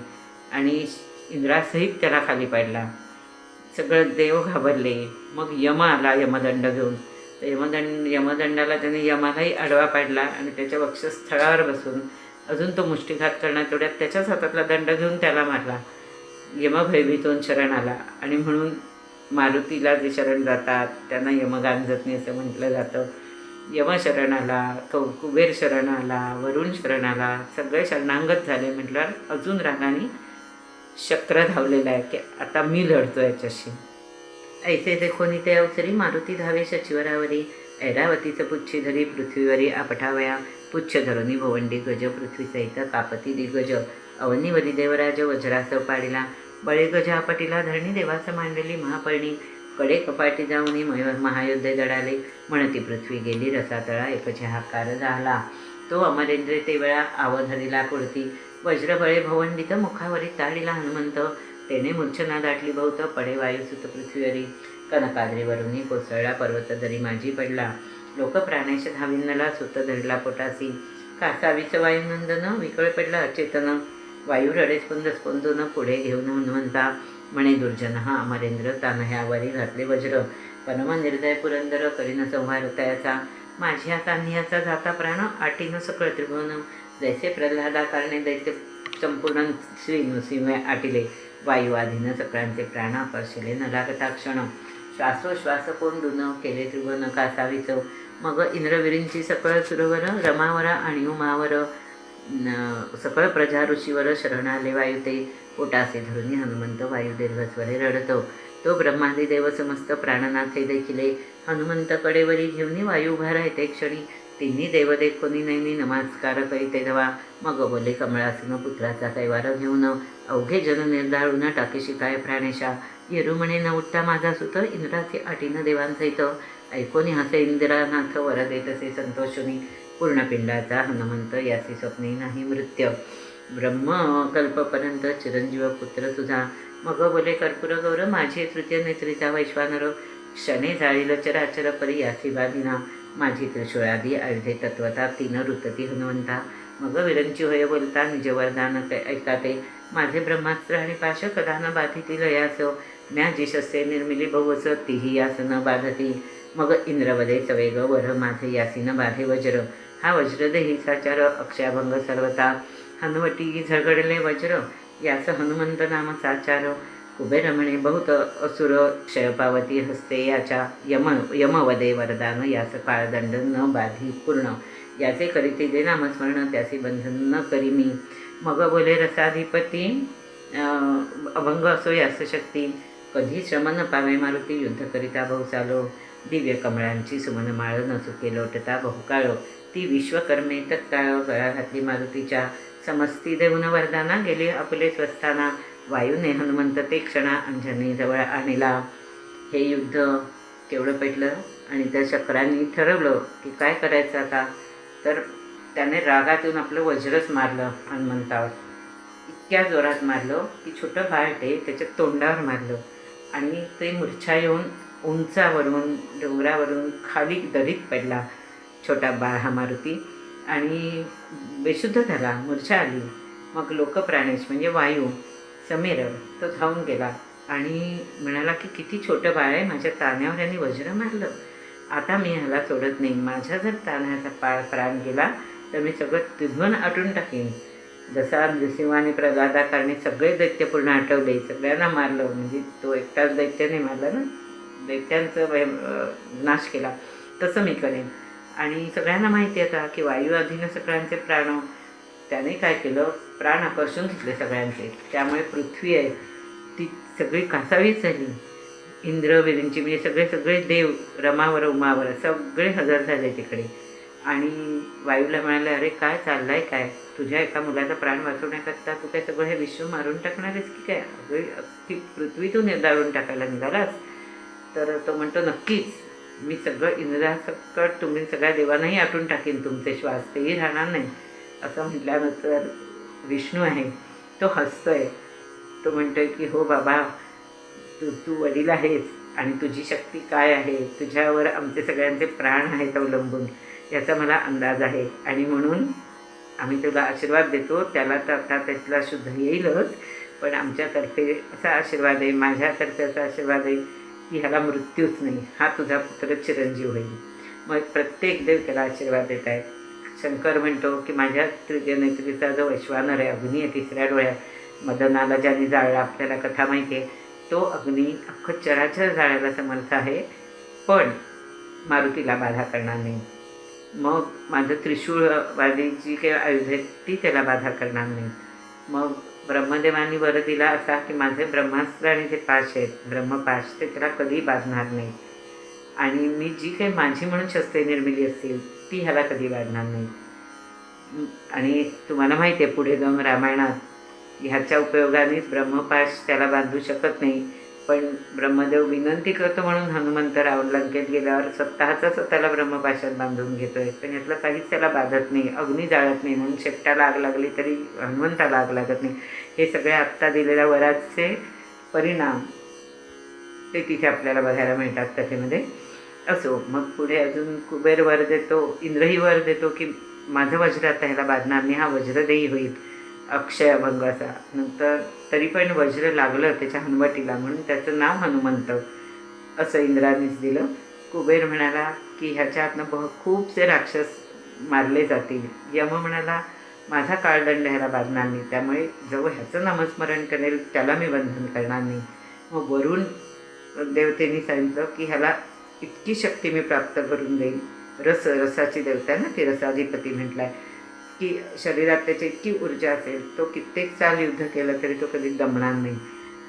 आणि इंद्रासहित त्याला खाली पाडला. सगळं देव घाबरले. मग यम आला यमदंड घेऊन. तर यमदंडाला त्याने यमालाही आडवा पाडला आणि त्याच्या वक्षस्थळावर बसून अजून तो मुष्टिघात करणार, तेवढ्यात त्याच्याच हातातला दंड घेऊन त्याला मारला. यम भयभीत होऊन शरण आला. आणि म्हणून मारुतीला जे शरण जातात त्यांना यमगांजत नाही असं म्हटलं जातं. यम शरण आला, कुबेर शरण आला, वरुण शरण आला, सगळे शरणांगत झाले म्हटल्यावर अजून रागाने शक्र धावलेला आहे की आता मी लढतो याच्याशी. ऐसे देखोनी ते अवसरी मारुती धावे शचिवरावरी, ऐरावतीचं पुच्छ धरी पृथ्वीवरी आपटावया, पुच्छ धरुनी भवंडी गज पृथ्वी सहित कापती दिग्गज, अवनीवरी देवराज वज्रासव पाडिला, बळे गज आपटीला धरणी देवास मांडली महापर्णी, कडे कपाटी जाऊनी महायुद्धे दडाले, म्हणती पृथ्वी गेली रसातळा एकचे हाकार झाला, तो अमरेंद्र ते वेळा आवधरीला पुढती, वज्रबळे भवंडित मुखावरी ताडिला हनुमंत, तेने मूर्छना दाटली बहुत पडे वायुसुत पृथ्वीवरी, कनकाद्रीवरुनी कोसळला पर्वत दरी माझी पडला, लोक प्राणेश धाविन्नला सुत धरला पोटासी, कासावीच वायुनंदन विकळ पडला अचेतन, वायू रडे स्पंदून पुढे घेऊन हनुमंता, म्हणे दुर्जन हा अमरेंद्र तानह्यावरी घातले वज्र, परमा निर्दय पुरंदर करीन संहार तयाचा, माझी आता नियाचा जाता प्राण आटीन सकळ त्रिभुवन, जैसे प्रल्हादा कारणे दैत्य संपूर्ण श्री नृसिंह आटिले, वायू आधीनं सकळांचे प्राण आकर्षले न लागता क्षण, श्वासोश्वास कोंडून केले त्रिभुवन कासावीचं, मग इंद्रविरींची सकळ सुरवर रमावर आणि उमावर, सकळ प्रजा ऋषीवर शरण आले वायुते, पोटासे धरुनी हनुमंत वायू दीर्घस्वरे रडतो, तो ब्रह्मादी देव समस्त प्राणनाथे देखिले, हनुमंत कडेवरी घेऊनी वायू उभा राहते क्षणी, तिन्ही देव देखोनी नैनी नमस्कार करीते धवा, मग बोले कमळासून पुत्राचा कैवार घेऊन, अवघे जन निर्धाळून टाकेशी काय प्राणेशा, येरू म्हणे न उठता माझा सुत इंद्राचे आटीन देवांसहित, ऐकोनी हसे इंद्रानाथ वर देतसे संतोषुनी, पूर्णपिंडाचा हनुमंत यासी स्वप्ने नाही मृत्य, ब्रह्मकल्पपर्यंत चिरंजीव पुत्र तुझा, मग बोले कर्पूर गौर माझे तृतीय नेत्रीचा वैश्वानर, क्षणे जाळील चराचर परी यासी बाधिना माझी त्रिशूळादी आयुधे तत्वता तीन रुतती हनुमंता मग विरंची होय बोलता निज वरदान ऐकाते माझे ब्रह्मास्त्र आणि पाश कदा न बाधितील यास म्या जी शस्त्रे निर्मिली बहुवस तीही यास न बाधती मग इंद्रवदे सवेग वर माझे यासी न बाधे वज्र हा वज्रदेही साचार अक्षयाभंग सर्वता हनुवटी झगडले वज्र यास हनुमंत नाम साचार कुबेर म्हणे बहुत असुर क्षयपावती हस्ते याच्या यमवदे वरदान यास काळदंड न बाधी पूर्ण याचे करीते दे नामस्मरण त्याचे बंधन न करी मी मग बोले रसाधिपती अभंग असो यास शक्ती कधी श्रम न पावे मारुती युद्ध करिता बहु चालो दिव्य कमळांची सुमनमाळ न चुके लोटता बहुकाळ ती विश्वकर्मे तत्काळ गळा घातली मारुतीच्या समस्ती देऊन वरदाना गेले आपले स्वस्थाना वायूने हनुमंत ते क्षणा अंजनी जवळ आणला. हे युद्ध केवढं पेटलं आणि त्या शक्रांनी ठरवलं की काय करायचं आता. तर त्याने रागात येऊन आपलं वज्रच मारलं हनुमंतावर. इतक्या जोरात मारलं की छोटं बाळ ते त्याच्या तोंडावर मारलं आणि ते मूर्छा येऊन उंचावरून डोंगरावरून खाली दरीत पडला छोटा बाळ हा मारुती आणि बेशुद्ध झाला, मूर्छा आली. मग लोकप्राणेश म्हणजे वायू समीर तो धावून गेला आणि म्हणाला की किती छोटं बाळ आहे, माझ्या ताण्यावर यांनी वज्र मारलं, आता मी ह्याला सोडत नाही. माझ्या जर ताण्याचा प्राण गेला तर मी सगळं तिथून आटून टाकेन. जसा नृसिंहाने प्रल्हादाकारणे सगळे दैत्य पूर्ण आटवले, सगळ्यांना मारलं, म्हणजे तो एकटाच दैत्याने मारला ना, दैत्यांचं नाश केला, तसं मी करेन. आणि सगळ्यांना माहिती आहे की वायू अधीन सगळ्यांचे प्राण, त्याने काय केलं, प्राण आकर्षून घेतले सगळ्यांचे. त्यामुळे पृथ्वी आहे ती सगळी कासावीस झाली. इंद्र विरिंची म्हणजे सगळे सगळे देव रमावर उमावर सगळे हजर झाले तिकडे. आणि वायूला म्हणाले, अरे काय चाललं आहे, काय तुझ्या एका मुलाचा प्राण वाचवण्याकरता तू काय सगळं हे विश्व मारून टाकणार आहेस की काय, ती पृथ्वी तू निर्दाळून टाकायला निघालास. तर तो म्हणतो, नक्कीच मी सगळं इंद्रासकट तुम्ही सगळ्या देवांनाही आटून टाकेन, तुमचे श्वास तेही राहणार नाही. असं म्हटल्यानंतर विष्णू आहे तो हसतोय. तो म्हणतोय की हो बाबा, तू वडील आहेस आणि तुझी शक्ती काय आहे, तुझ्यावर आमचे सगळ्यांचे प्राण आहेत अवलंबून, याचा मला अंदाज आहे. आणि म्हणून आम्ही तुला आशीर्वाद देतो. त्याला तर आता त्यातला शुद्ध येईलच, पण आमच्यातर्फे असा आशीर्वाद आहे, माझ्यातर्फे असा आशीर्वाद आहे की ह्याला मृत्यूच नाही, हा तुझा पुत्र चिरंजीव होईल. मग प्रत्येक देव त्याला आशीर्वाद देत आहेत. शंकर म्हणतो की माझ्या तृतीय नेत्रीचा जो वैश्वानर आहे, अग्नी आहे तिसऱ्या डोळ्यात, मदनाला ज्याने जाळला, आपल्याला कथा माहिती आहे, तो अग्नी अख्खं चराचर जाळायला समर्थ आहे, पण मारुतीला बाधा करणार नाही. मग माझं त्रिशूळवादी जी काही आयुध आहेत ती त्याला बाधा करणार नाही. मग ब्रह्मदेवांनी वर दिला असा की माझे ब्रह्मास्त्र आणि जे पाश आहेत, ब्रह्मपाश, ते त्याला कधीही बाधणार नाही. आणि मी जी काही माझी म्हणून शस्त्रे निर्मिली असतील ती ह्याला कधी बाधणार नाही. आणि तुम्हाला माहिती आहे पुढे जाऊन रामायणात ह्याच्या उपयोगानेच ब्रह्मपाश त्याला बांधू शकत नाही, पण ब्रह्मदेव विनंती करतो म्हणून हनुमंत लंकेत गेल्यावर स्वतःला ब्रह्मपाशात बांधून घेतोय, पण यातलं काहीच त्याला बाधत नाही, अग्नी जाळत नाही. म्हणून शेपटाला आग लागली तरी हनुमंताला आग लागत नाही. हे सगळे आत्ता दिलेल्या वराचे परिणाम ते तिथे आपल्याला बघायला मिळतात कथेमध्ये. असो, मग पुढे अजून कुबेर वर देतो, इंद्रही वर देतो की माझं वज्र आता ह्याला बाधणार नाही, हा वज्रदेही होईल अक्षय अभंग असा. नंतर तरी पण वज्र लागलं त्याच्या हनुवटीला, म्हणून त्याचं नाव हनुमंत असं इंद्रानेच दिलं. कुबेर म्हणाला की ह्याच्यातनं खूपसे राक्षस मारले जातील. यम म्हणाला माझा काळदंड ह्याला बाधणार नाही, त्यामुळे जो ह्याचं नामस्मरण करेल त्याला मी बंधन करणार नाही. मग वरून देवतेने सांगितलं की ह्याला इतकी शक्ती मी प्राप्त करून देईन. रसाची देवता ना, ती रसाधिपती म्हटलं आहे की शरीरात त्याची इतकी ऊर्जा असेल, तो कित्येक साल युद्ध केलं तरी तो कधी दमणार नाही.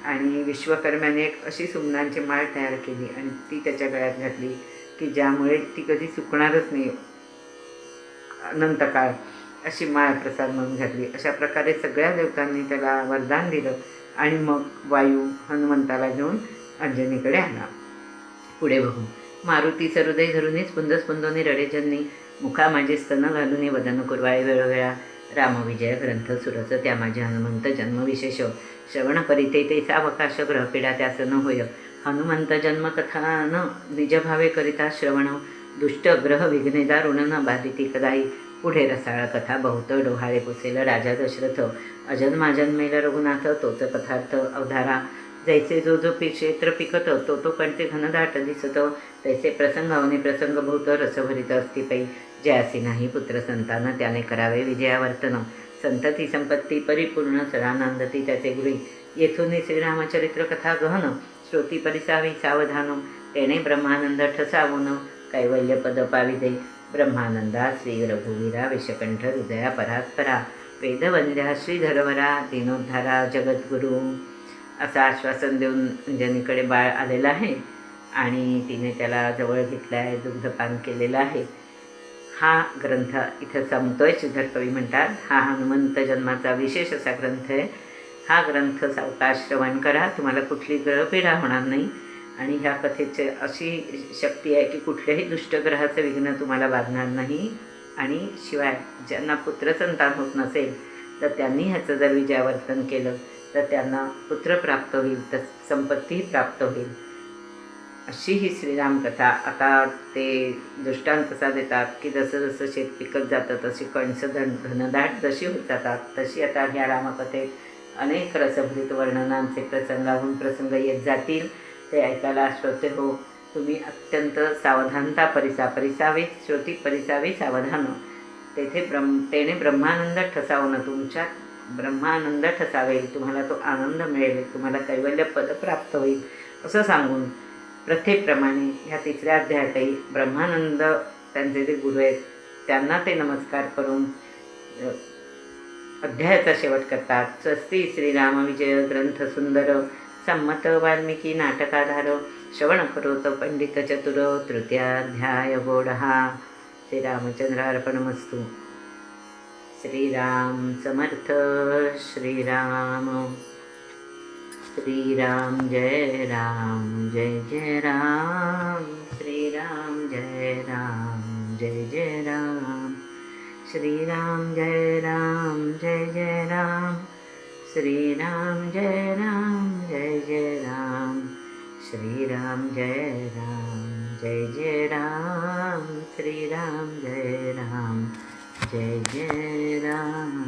आणि विश्वकर्म्याने एक अशी सुमनांची माळ तयार केली आणि ती त्याच्या गळ्यात घातली की ज्यामुळे ती कधी सुकणारच नाही अनंतकाळ, अशी माळ प्रसाद म्हणून घातली. अशा प्रकारे सगळ्या देवतांनी त्याला वरदान दिलं. आणि मग वायू हनुमंताला घेऊन अंजनीकडे आला. पुढे बघू. मारुती सरुदय धरुनी स्पुंदस्पुंदोनी रडेजन्नी मुखा माझे स्तन घालून वदन कुरवाय वेळोवेळा रामविजय ग्रंथ सुरस त्या माझे हनुमंत जन्मविशेष श्रवण करीते ते सावकाश ग्रहपीडा त्यास न होय हनुमंत जन्मकथा न निजभावे करिता श्रवण दुष्ट ग्रह विघ्नेदा ऋण न बाधिती कदाई पुढे रसाळ कथा बहुत डोहाळे पुसेल राजा दशरथ अजन्मा जन्मेल रघुनाथ तोच कथार्थ अवधारा जैसे जो जो क्षेत्र पिकत तो तो कणचे घनदाट दिसत तैसे प्रसंगावने प्रसंग बहुत रसभरित असती पै जयासी नाही पुत्र संतान त्याने करावे विजयावर्तन संतती संपत्ती परिपूर्ण सदानंदती त्याचे गृही येथून श्रीरामचरित्र कथा गहन श्रोती परिसावी सावधान तेणे ब्रह्मानंद ठसावून कैवल्य पद पाविदे ब्रह्मानंदा श्री रघुवीरा विषकंठ हृदया परात्परा वेदवंद्या श्रीधरवरा दिनोद्धारा जगद्गुरु असं आश्वासन देऊन अंजनीकडे बाळ आलेलं आहे आणि तिने त्याला जवळ घेतलं आहे, दुग्धपान केलेलं आहे. हा ग्रंथ इथं संपतोय. श्रीधर कवी म्हणतात हा हनुमंत जन्माचा विशेष असा ग्रंथ आहे. हा ग्रंथ सावकाश श्रवण करा, तुम्हाला कुठली ग्रहपीडा होणार नाही. आणि ह्या कथेची अशी शक्ती आहे की कुठल्याही दुष्टग्रहाचं विघ्न तुम्हाला बाधणार नाही. आणि शिवाय ज्यांना पुत्रसंतान होत नसेल तर त्यांनी ह्याचं जर विजयावर्तन केलं तर त्यांना पुत्र प्राप्त होईल, तर संपत्तीही प्राप्त होईल. अशी ही श्रीरामकथा. आता ते दृष्टांत कसा देतात की जसं जसं शेत पिकत जातं तशी कणसं घनदाट जशी होत जातात तशी आता ह्या रामकथेत अनेक रसभरीत वर्णनांचे प्रसंगाहून प्रसंग येत जातील. ते ऐकायला श्रोते हो तुम्ही अत्यंत सावधानता परिसावी श्रोती परिसावी सावधान. तेथे तेने ब्रह्मानंद ठसावणं, तुमच्यात ब्रह्मानंद ठसावेल, तुम्हाला तो आनंद मिळेल, तुम्हाला कैवल्य पद प्राप्त होईल असं सांगून प्रथेप्रमाणे ह्या तिसऱ्या अध्यायातही ब्रह्मानंद त्यांचे जे गुरु आहेत त्यांना ते नमस्कार करून अध्यायाचा शेवट करतात. स्वस्ती श्रीराम विजय ग्रंथ सुंदर संमत वाल्मिकी नाटकाधार श्रवण करोत पंडित चतुर तृतीयाध्याय गोडहा. श्रीरामचंद्रार्पणमस्तु. श्रीराम समर्थ. श्रीराम श्रीराम जय राम जय जय राम. श्रीराम जय राम जय जय राम. श्रीराम जय राम जय जय राम. श्रीराम जय राम जय जय राम. श्रीराम जय राम जय जय राम. श्रीराम जय राम जय जय राम.